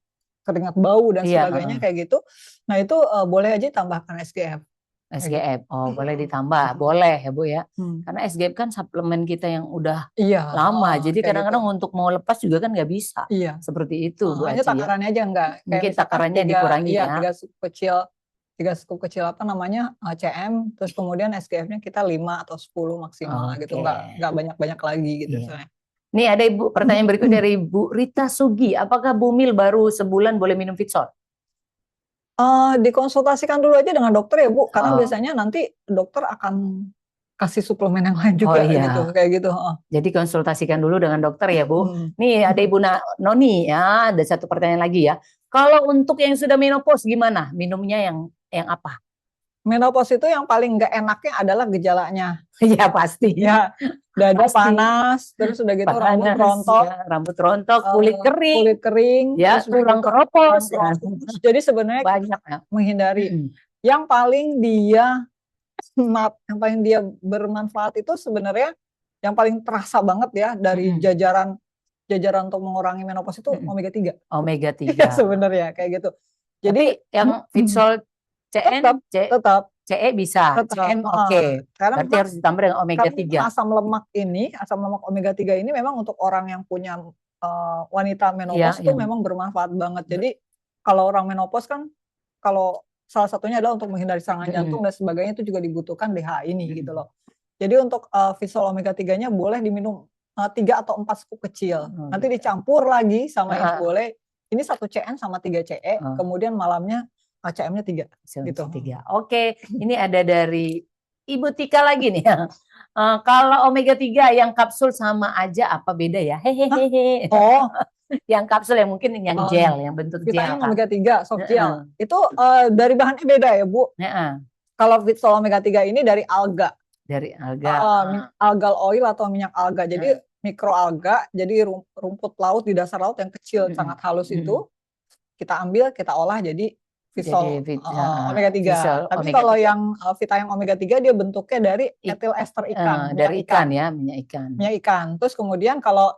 keringat bau dan sebagainya kayak gitu. Nah itu boleh aja tambahkan SGF. SGF, boleh ditambah, boleh ya Bu ya. Karena SGF kan suplemen kita yang udah lama, jadi kadang-kadang untuk mau lepas juga kan nggak bisa. Seperti itu Bu Aci. Takarannya aja enggak. Mungkin takarannya dikurangi ya. 3 scoop kecil apa namanya CM, terus kemudian SGF-nya kita 5 atau 10 maksimal gitu, nggak banyak-banyak lagi gitu. Nih ada Ibu pertanyaan berikut dari Bu Rita Sugi, apakah Bumil baru sebulan boleh minum Fitsol? Dikonsultasikan dulu aja dengan dokter ya Bu, karena biasanya nanti dokter akan kasih suplemen yang lain juga kayak gitu. Jadi konsultasikan dulu dengan dokter ya Bu. Nih ada Ibu Noni ya, ada satu pertanyaan lagi ya. Kalau untuk yang sudah menopause gimana? Minumnya yang apa? Menopause itu yang paling nggak enaknya adalah gejalanya. Iya pasti. Ya, dada panas, terus udah gitu rambut rontok, kulit kering, ya, tulang keropos. Jadi sebenarnya banyak ya. Menghindari. Yang paling dia bermanfaat itu sebenarnya yang paling terasa banget ya dari jajaran untuk mengurangi menopause itu omega 3. Omega 3. Sebenarnya kayak gitu. Jadi yang Fitsol CN tetap CE bisa, CM oke. Karena berarti harus ditambah dengan omega 3. Asam lemak omega 3 ini memang untuk orang yang punya wanita menopause itu memang bermanfaat banget. Jadi kalau orang menopause kan kalau salah satunya adalah untuk menghindari serangan jantung dan sebagainya itu juga dibutuhkan DHA ini gitu loh. Jadi untuk Fitsol omega 3-nya boleh diminum 3 atau 4 scoop kecil. Nanti dicampur lagi sama ini boleh. Ini 1 CN sama 3 CE, kemudian malamnya CM-nya 3 gitu. Oke, ini ada dari Ibu Tika lagi nih. Kalau omega 3 yang kapsul sama aja apa beda ya? Hehehe. Yang kapsul yang mungkin yang gel, yang bentuk gel. Vitamin omega 3 soft gel. Itu dari bahannya beda ya, Bu? Kalau Fitsol omega 3 ini dari alga. Dari alga. Algal oil atau minyak alga. Jadi mikroalga, jadi rumput laut di dasar laut yang kecil sangat halus itu kita ambil, kita olah jadi Fitsol omega 3. Tapi kalau yang vitamin omega 3 dia bentuknya dari etil ester ikan. Dari ikan ya, minyak ikan. Minyak ikan. Terus kemudian kalau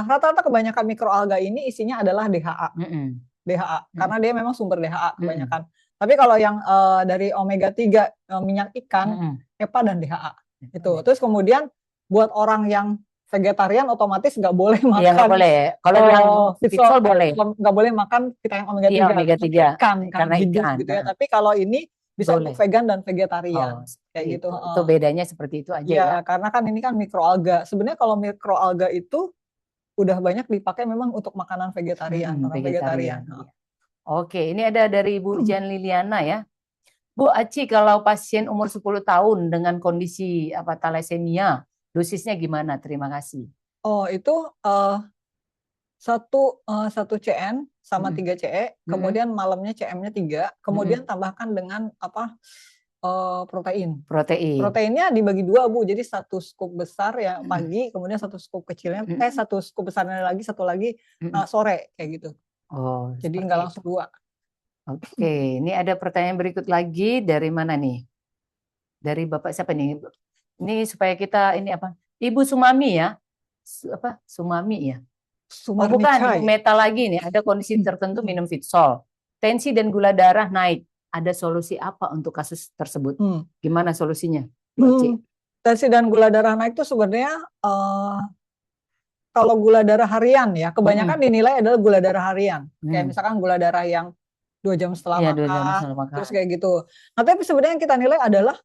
rata-rata kebanyakan mikroalga ini isinya adalah DHA. DHA karena dia memang sumber DHA kebanyakan. Tapi kalau yang dari omega 3 minyak ikan, EPA dan DHA. Itu. Terus kemudian buat orang yang vegetarian otomatis nggak boleh makan. Iya nggak boleh. Kalau yang Fitsol boleh. Nggak boleh makan vitamin omega 3. Omega 3. Ikan, karena hidup gitu ya. Tapi kalau ini bisa Boleh. untuk vegan dan vegetarian. Kayak seperti gitu. Itu bedanya seperti itu aja ya. Iya, karena kan ini kan mikroalga. Sebenarnya kalau mikroalga itu udah banyak dipakai memang untuk makanan vegetarian, orang vegetarian. Vegetarian. Oke, ini ada dari Bu Jan Liliana ya. Bu Aci, kalau pasien umur 10 tahun dengan kondisi thalassemia, dosisnya gimana? Terima kasih. Oh, itu satu CN sama 3 CE, kemudian malamnya CM-nya 3, kemudian tambahkan dengan protein. Proteinnya dibagi 2, Bu. Jadi 1 scoop besar ya pagi, kemudian 1 scoop kecilnya, 1 scoop besarnya lagi, 1 lagi sore kayak gitu. Oh, jadi nggak langsung 2. Oke, ini ada pertanyaan berikut lagi dari mana nih? Dari Bapak siapa nih? Ini supaya kita ini apa? Ibu Sumami ya? Sumami ya? Sumarni bukan, Chai. Meta lagi nih. Ada kondisi tertentu minum Fitsol. Tensi dan gula darah naik. Ada solusi apa untuk kasus tersebut? Gimana solusinya? Tensi dan gula darah naik itu sebenarnya kalau gula darah harian ya, kebanyakan dinilai adalah gula darah harian. Kayak misalkan gula darah yang 2 jam setelah Iya, makan, 2 jam setelah makan. terus kayak gitu. Nah, tapi sebenarnya yang kita nilai adalah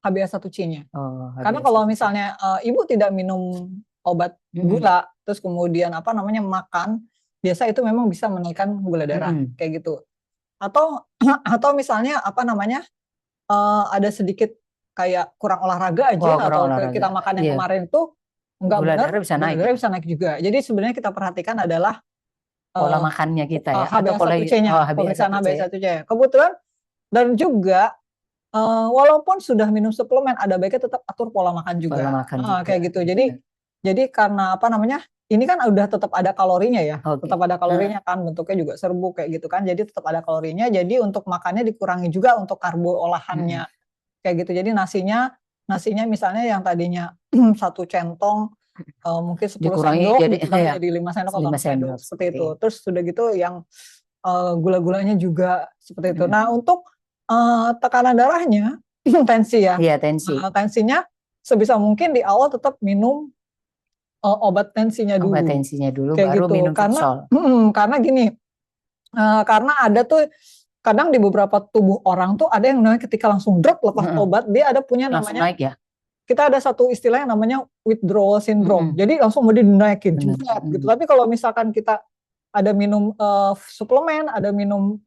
HbA1c-nya. Karena kalau misalnya ibu tidak minum obat gula, terus kemudian makan, biasa itu memang bisa menaikkan gula darah kayak gitu. Atau misalnya ada sedikit kayak kurang olahraga aja, atau kita makan yang kemarin tuh enggak gula benar, darah bisa naik. Gula darah bisa naik juga. Jadi sebenarnya kita perhatikan adalah pola makannya kita ya, HbA1c-nya, pemeriksaan HbA1c. Kebetulan dan juga walaupun sudah minum suplemen, ada baiknya tetap atur pola makan juga. Kayak gitu. Jadi karena ini kan udah tetap ada kalorinya ya, tetap ada kalorinya kan, bentuknya juga serbuk kayak gitu kan. Jadi tetap ada kalorinya. Jadi untuk makannya dikurangi juga untuk karbo olahannya. Kayak gitu. Jadi nasinya misalnya yang tadinya 1 centong mungkin 10 sendok jadi 5 sendok atau 6 sendok seperti itu. Terus sudah gitu yang gula-gulanya juga seperti itu. Nah, untuk tekanan darahnya, tensi ya. Iya, tensi. Tensinya sebisa mungkin di awal tetap minum obat tensinya dulu. Obat tensinya dulu kayak baru gitu. minum Fitsol. Karena gini, karena ada tuh kadang di beberapa tubuh orang tuh ada yang namanya ketika langsung drop lepas obat, dia ada punya langsung namanya naik ya. Kita ada satu istilah yang namanya withdrawal syndrome. Jadi langsung mau dinaikin gitu. Tapi kalau misalkan kita ada minum suplemen, ada minum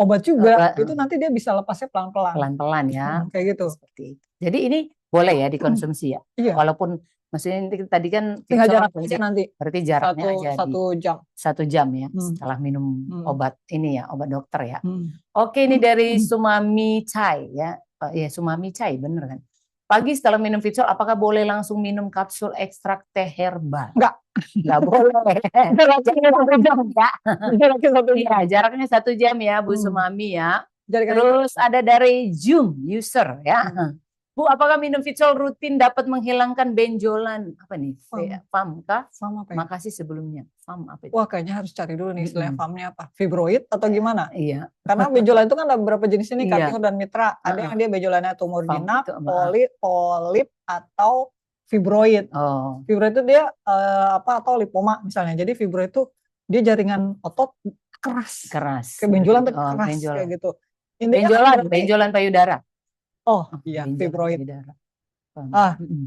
obat juga, itu nanti dia bisa lepasnya pelan-pelan. Pelan-pelan ya. Kayak gitu. Seperti itu. Jadi ini boleh ya dikonsumsi ya. Iya. Walaupun maksudnya tadi kan tinggal jaraknya nanti. Berarti jaraknya aja 1 jam. 1 jam ya setelah minum obat ini ya, obat dokter ya. Oke, ini dari Sumami Chai ya. Iya, Sumami Chai bener kan. Pagi setelah minum Fitsol, apakah boleh langsung minum kapsul ekstrak teh herbal? Enggak boleh. Jaraknya 1 jam ya. Iya, jaraknya 1 jam ya, Bu Sumami ya. Terus ada dari Zoom user ya. Bu, apakah minum Fitsol rutin dapat menghilangkan benjolan? Apa nih? FAM kah? FAM apa ya? Makasih sebelumnya. FAM apa itu? Wah, kayaknya harus cari dulu nih istilahnya FAM-nya apa? Fibroid atau gimana? Iya. Karena benjolan itu kan ada beberapa jenis ini, karnior dan mitra. Ada yang dia benjolannya tumor jinak, polip atau fibroid. Fibroid itu dia atau lipoma misalnya. Jadi fibroid itu dia jaringan otot keras. Kayak benjolan tuh keras kayak gitu. Benjolan payudara. Iya, fibroid.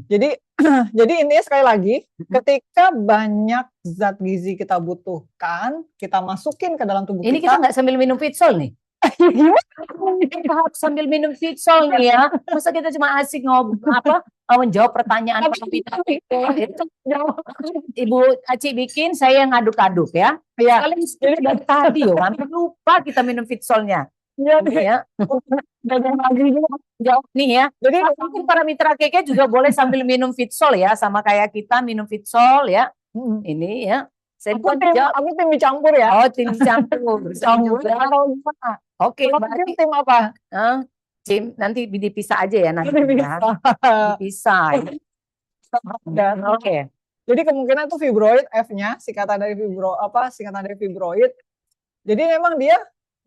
Jadi intinya sekali lagi, ketika banyak zat gizi kita butuhkan, kita masukin ke dalam tubuh ini kita nggak sambil minum Fitsol nih. Kita harus sambil minum Fitsol nih ya. Masa kita cuma asik menjawab pertanyaan Ibu Aci bikin, saya yang aduk-aduk ya. Kalian dari tadi hampir lupa kita minum Fitsolnya. Ya. Jawab nih ya. Jadi mungkin para mitra keke juga boleh sambil minum Fitsol ya, sama kayak kita minum Fitsol ya. Ini ya. Aku tim dicampur ya. Tim dicampur. Oke, berarti tim apa? Tim nanti dipisah aja ya nanti. Dipisah. Oke. Jadi kemungkinan itu fibroid, F-nya singkatan dari fibroid. Jadi memang dia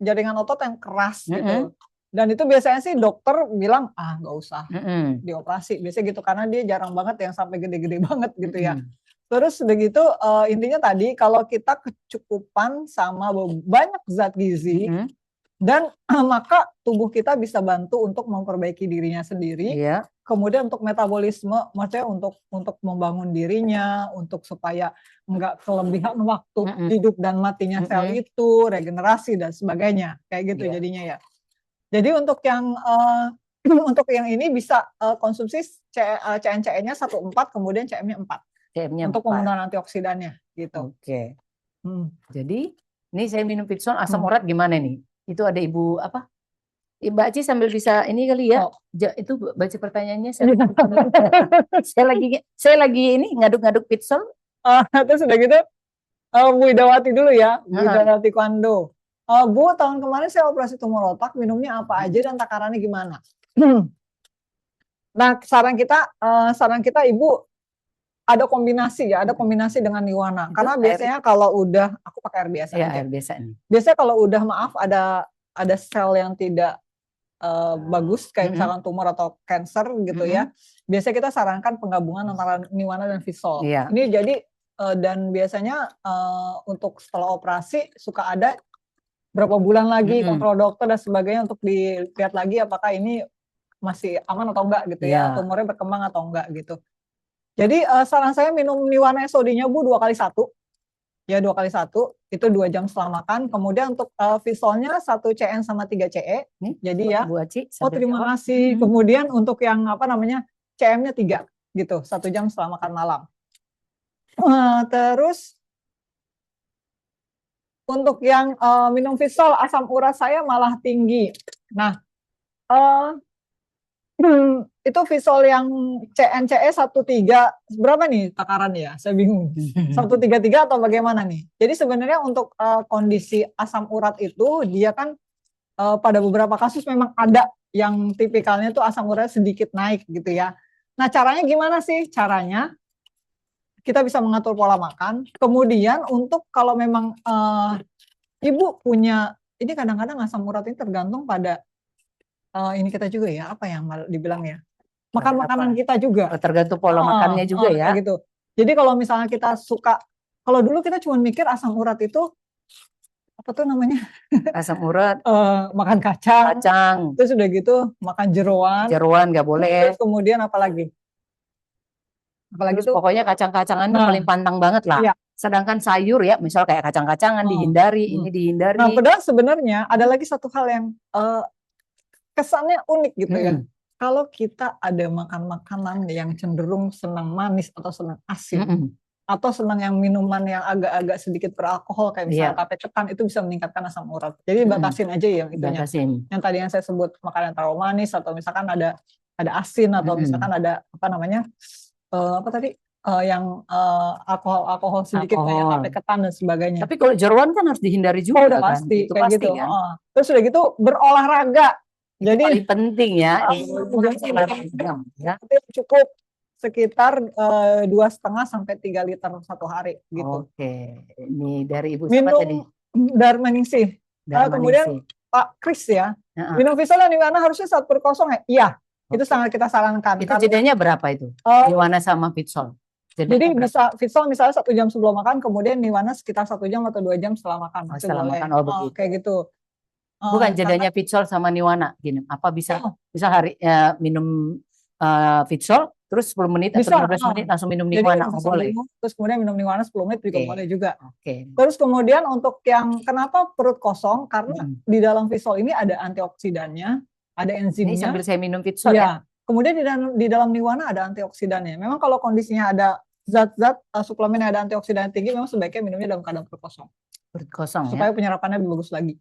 jaringan otot yang keras gitu. Dan itu biasanya sih dokter bilang nggak usah dioperasi. Biasanya gitu karena dia jarang banget yang sampai gede-gede banget gitu ya. Terus begitu intinya tadi kalau kita kecukupan sama banyak zat gizi, Dan maka tubuh kita bisa bantu untuk memperbaiki dirinya sendiri. Iya. Kemudian untuk metabolisme, maksudnya untuk membangun dirinya, untuk supaya enggak kelebihan waktu hidup dan matinya sel itu, regenerasi dan sebagainya, kayak gitu jadinya ya. Jadi untuk yang untuk yang ini bisa konsumsi CNCE-nya 1,4 kemudian CM-nya 4 untuk penggunaan antioksidannya gitu. Oke. Jadi ini saya minum Fitsol asam urat gimana nih? Itu ada Ibu apa? Mbak Aci sambil bisa ini kali ya. Itu baca pertanyaannya saya lagi ini ngaduk-ngaduk Fitsol. Terus udah gitu Bu Idawati dulu ya, Bu Idawati Kwando. Bu, tahun kemarin saya operasi tumor otak, minumnya apa aja dan takarannya gimana? Nah, saran kita Ibu ada kombinasi ya, ada kombinasi dengan Niwana. Karena biasanya kalau udah, aku pakai air biasa aja. Air biasa nih. Biasanya kalau udah maaf ada sel yang tidak bagus, kayak misalkan tumor atau cancer gitu ya. Biasanya kita sarankan penggabungan antara Niwana dan Fitsol. Ini jadi dan biasanya untuk setelah operasi suka ada berapa bulan lagi kontrol dokter dan sebagainya untuk dilihat lagi apakah ini masih aman atau enggak gitu ya, tumornya berkembang atau enggak gitu. Jadi saran saya minum Niwana SOD-nya Bu 2 kali 1. Ya 2 kali 1 itu 2 jam setelah makan. Kemudian untuk Fitsolnya 1 CN sama 3 CE. Nih, jadi ya. Bu Aci, terima kasih. Kemudian untuk yang apa namanya CM-nya 3 gitu, 1 jam setelah makan malam. Terus untuk yang minum Fitsol asam urat saya malah tinggi. Nah, itu Fitsol yang CNCE 13 berapa nih takarannya ya? Saya bingung. 133 atau bagaimana nih? Jadi sebenarnya untuk kondisi asam urat itu dia kan pada beberapa kasus memang ada yang tipikalnya tuh asam urat sedikit naik gitu ya. Nah, caranya gimana sih? Caranya kita bisa mengatur pola makan. Kemudian untuk kalau memang Ibu punya, ini kadang-kadang asam urat ini tergantung pada ini kita juga ya, apa yang dibilang ya, makan makanan kita juga. Tergantung pola makannya juga ya. Gitu. Jadi kalau misalnya kita suka, kalau dulu kita cuma mikir asam urat itu apa tuh namanya? Asam urat. Makan kacang. Terus udah gitu makan jeroan. Jeroan nggak boleh. Terus kemudian apa lagi? Apalagi tuh? Pokoknya kacang-kacangan paling pantang banget lah. Iya. Sedangkan sayur ya, misal kayak kacang-kacangan dihindari, ini dihindari. Nah, padahal sebenarnya ada lagi satu hal yang kesannya unik gitu ya. Kalau kita ada makan makanan yang cenderung senang manis atau senang asin, atau senang yang minuman yang agak-agak sedikit beralkohol kayak misalnya tape ketan, itu bisa meningkatkan asam urat. Jadi batasin aja ya itunya. Yang tadi yang saya sebut makanan terlalu manis atau misalkan ada asin atau misalkan ada apa namanya apa tadi yang alkohol sedikit kayak tape ketan dan sebagainya. Tapi kalau jeroan kan harus dihindari juga. Udah kan? pasti Itu kayak pasti, gitu. Kan? Terus udah gitu berolahraga. Jadi paling penting ya, cukup sekitar 2,5 sampai 3 liter satu hari gitu. Oke, ini dari Ibu minum siapa tadi? Darmaningsih. Kemudian Pak Kris ya, minum Fitsol dan Niwana harusnya 1/0 ya? Iya, itu sangat kita sarankan. Itu jedanya berapa itu? Niwana sama Fitsol? Jadi bisa Fitsol misalnya 1 jam sebelum makan, kemudian Niwana sekitar 1 jam atau 2 jam setelah makan. Setelah makan, begitu. Kayak gitu. Bukan jedanya Fitsol sama Niwana gini. Apa bisa hari minum Fitsol terus 10 menit atau 15 menit langsung minum Niwana? Boleh. Terus kemudian minum Niwana 10 menit juga boleh juga. Terus kemudian untuk yang kenapa perut kosong, karena di dalam Fitsol ini ada antioksidannya, ada enzimnya. Ini sambil saya minum Fitsol ya. Kemudian di dalam Niwana ada antioksidannya. Memang kalau kondisinya ada zat-zat suplemen yang ada antioksidan tinggi, memang sebaiknya minumnya dalam keadaan perut kosong. Perut kosong supaya ya. penyerapannya lebih bagus lagi.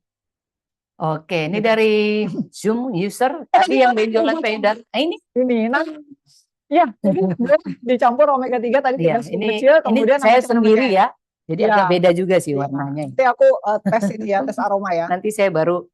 Oke, ini dari Zoom user tadi yang benjolan payudara. Ini. Nah, ya, jadi dicampur omega 3 tadi ya, ini kecil, kemudian saya sendiri ya. Jadi agak beda juga sih warnanya. Nanti aku tes ini ya, tes aroma ya. Nanti saya baru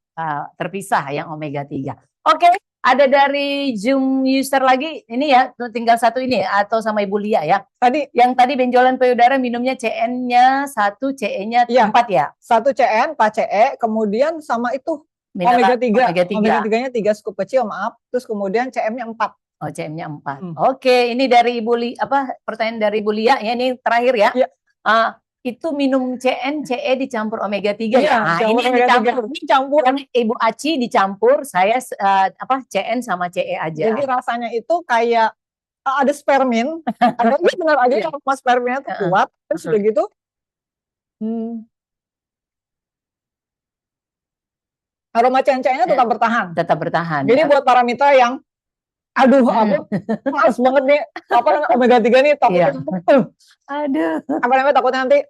terpisah yang omega 3. Oke, ada dari Zoom user lagi. Ini ya, tinggal satu ini ya, atau sama Ibu Lia ya. Yang tadi benjolan payudara minumnya CN-nya 1, CE-nya 4 ya? 1 CN, 4 CE, kemudian sama itu omega 3. Omega 3-nya 3 scoop kecil, maaf. Terus kemudian CM-nya 4. Oh, CM-nya 4. Oke, ini dari Ibu Lia, pertanyaan dari Ibu Lia ya, ini terakhir ya. itu minum CN, CE dicampur omega 3 Iya, ya. Nah, ini omega 3. dicampur. Ini campur. Yang Ibu Aci dicampur, saya CN sama CE aja. Jadi rasanya itu kayak ada spermin, ada benar aja Iya. aroma sperminnya tuh kuat, terus udah gitu aroma CN-nya tetap bertahan. Tetap bertahan. Jadi buat para mitra yang aduh aku males banget nih apa namanya omega 3 nih takutnya aduh apa namanya takutnya nanti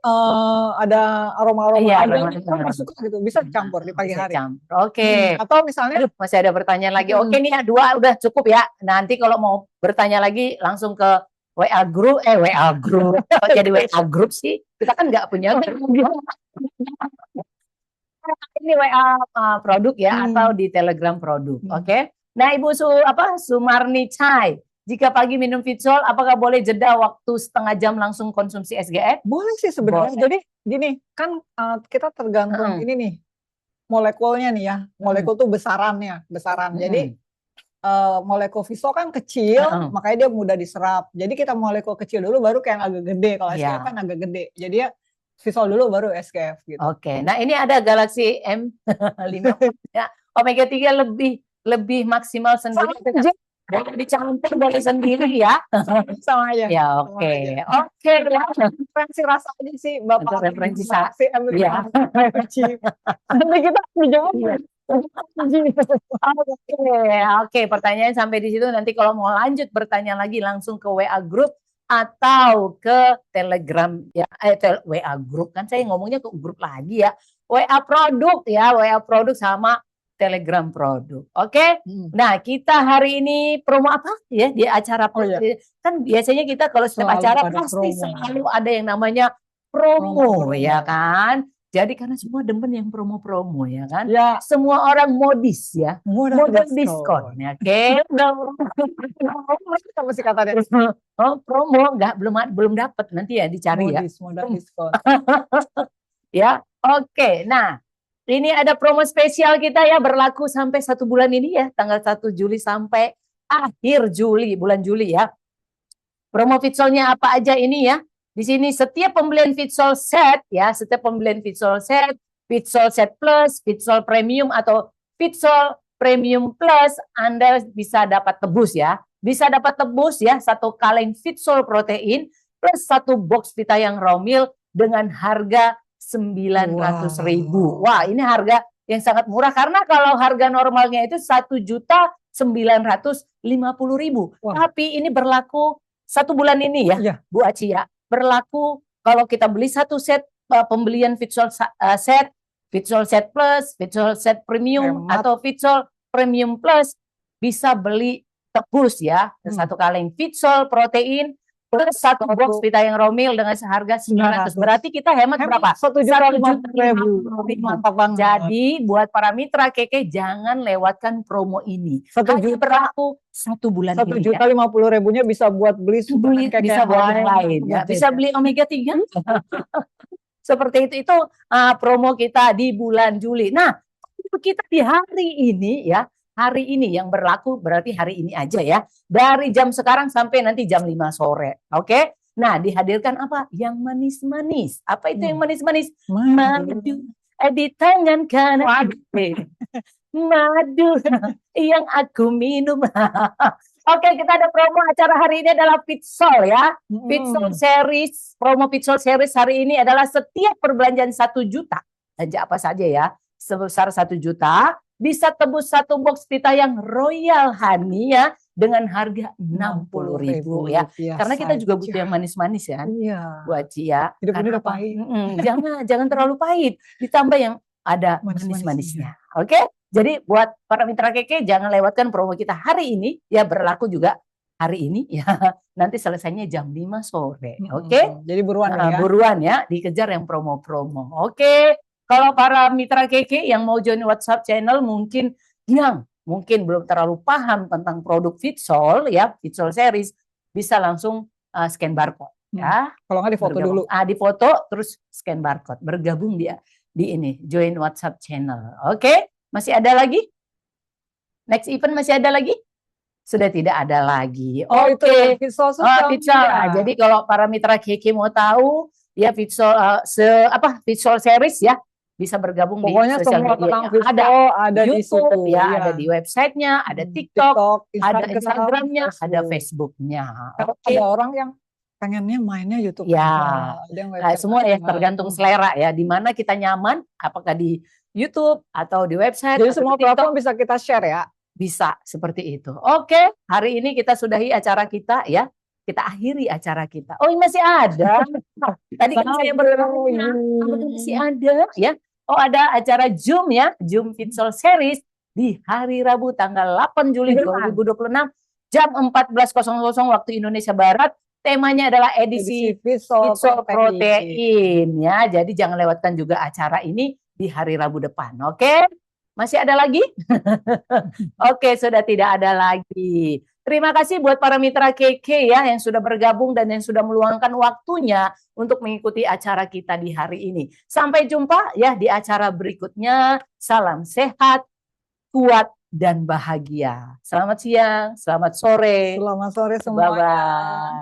ada aroma-aroma Iya, ada aroma-aroma. kan suka gitu bisa campur di pagi Bisa hari. campur. Oke. Atau misalnya Aduh, masih ada pertanyaan lagi. Oke nih ya, 2 udah cukup ya. Nanti kalau mau bertanya lagi langsung ke WA group, Kok jadi WA group sih? Kita kan nggak punya ini WA produk ya atau di Telegram produk. Oke. Nah, Ibu Sumarni Chai, jika pagi minum Fitsol, apakah boleh jeda waktu setengah jam langsung konsumsi SGF? boleh sih sebenarnya. Jadi gini, kan kita tergantung ini nih molekulnya nih ya. Molekul tuh besaran. Jadi molekul Fitsol kan kecil, makanya dia mudah diserap. Jadi kita molekul kecil dulu baru kayak yang agak gede. Kalau SGF kan agak gede. Jadi ya Fitsol dulu baru SGF gitu. Oke. Nah, ini ada Galaxy M5 ya. Omega 3 lebih maksimal sendiri. Boleh dicampur, boleh sendiri ya. Sama aja. Ya, oke. Oke, referensi rasa aja sih Bapak. Untuk referensi ya. Nanti kita dijawab. Oke, pertanyaan sampai di situ. Nanti kalau mau lanjut bertanya lagi langsung ke WA group atau ke Telegram ya. WA group kan saya ngomongnya ke grup lagi ya. WA produk ya, WA produk sama Telegram produk. Oke. Nah, kita hari ini promo apa ya di acara kan biasanya kita kalau setiap acara pasti selalu ada yang namanya promo ya kan. Jadi karena semua demen yang promo-promo ya kan. Ya. Semua orang modis ya. Modal diskon ya. Oke. Apa sih katanya? Oh, promo belum dapat nanti ya dicari modal diskon. Ya. Oke. Nah, ini ada promo spesial kita ya berlaku sampai 1 bulan ini ya, tanggal 1 Juli sampai akhir Juli, bulan Juli ya. Promo Fitsolnya apa aja ini ya? Di sini setiap pembelian Fitsol set ya, setiap pembelian Fitsol set Plus, Fitsol Premium atau Fitsol Premium Plus, Anda bisa dapat tebus ya. Bisa dapat tebus ya 1 kaleng Fitsol protein plus 1 box Vitayang raw meal dengan harga 900.000. Wah, ini harga yang sangat murah karena kalau harga normalnya itu 1.950.000. Tapi ini berlaku 1 bulan ini ya, Bu Aci ya. Berlaku kalau kita beli 1 set pembelian Fitsol set, Fitsol set plus, Fitsol set premium atau Fitsol premium plus bisa beli tebus ya, 1 kaleng Fitsol protein plus 1 box Vitayang raw meal dengan seharga 900. Berarti kita hemat berapa? 1.050.000. Mantap banget. Jadi buat para mitra Keke jangan lewatkan promo ini. 1 juta berlaku 1 bulan ini. 1.050.000-nya bisa buat beli bisa buat yang lain ya. Bisa beli omega 3. Seperti itu promo kita di bulan Juli. Nah, kita di hari ini ya. Hari ini yang berlaku berarti hari ini aja ya. Dari jam sekarang sampai nanti jam 5 sore. Oke? Nah, dihadirkan apa? Yang manis-manis. Apa itu yang manis-manis? Madu di tangan kanan. Madu yang aku minum. Oke, kita ada promo acara hari ini adalah Fitsol ya. Fitsol series, promo Fitsol series hari ini adalah setiap perbelanjaan 1 juta. Belanja apa saja ya. Sebesar 1 juta. Bisa tebus 1 box Vitayang Royal Honey ya dengan harga 60.000 ya. Karena kita juga butuh yang manis-manis ya. Iya. Bu Aci ya. Hidup ini udah pahit. Jangan terlalu pahit. Ditambah yang ada manis-manisnya. Oke? Jadi buat para mitra Keke jangan lewatkan promo kita hari ini ya, berlaku juga hari ini ya. Nanti selesainya jam 5 sore. Oke? Jadi buruan ya. Buruan ya, dikejar yang promo-promo. Oke. Kalau para mitra Keke yang mau join WhatsApp channel mungkin belum terlalu paham tentang produk Fitsol ya, Fitsol series, bisa langsung scan barcode ya. Kalau nggak difoto dulu. Difoto terus scan barcode. Bergabung dia di ini, join WhatsApp channel. Oke? Masih ada lagi? Next event masih ada lagi? Sudah tidak ada lagi. Oke. Fitsol. Jadi kalau para mitra Keke mau tahu ya visual visual series ya, bisa bergabung Pokoknya di sosial semua media. tentang Ada visual ada di YouTube situ. ya, Iya. ada di websitenya, ada TikTok, TikTok, ada Instagram, Instagramnya, ada Facebook. Facebooknya. Karena Oke. ada orang yang pengennya mainnya YouTube Ya, aja, ada yang website semua ya aja. tergantung selera ya, di mana kita nyaman, apakah di YouTube atau di website Jadi atau semua di TikTok, platform bisa kita share ya. bisa seperti itu. Oke, hari ini kita sudahi acara kita ya. Kita akhiri acara kita. Oh, ini masih ada. Tadi kan saya bertanya, apakah masih ada ya? Oh, ada acara Zoom ya, Zoom Visual Series di hari Rabu tanggal 8 Juli 2026 jam 14.00 waktu Indonesia Barat. Temanya adalah edisi visual protein ya. Jadi jangan lewatkan juga acara ini di hari Rabu depan. Oke? Masih ada lagi? Oke, sudah tidak ada lagi. Terima kasih buat para mitra KK ya yang sudah bergabung dan yang sudah meluangkan waktunya untuk mengikuti acara kita di hari ini. Sampai jumpa ya di acara berikutnya. Salam sehat, kuat, dan bahagia. Selamat siang, selamat sore. Selamat sore semuanya. Bye-bye.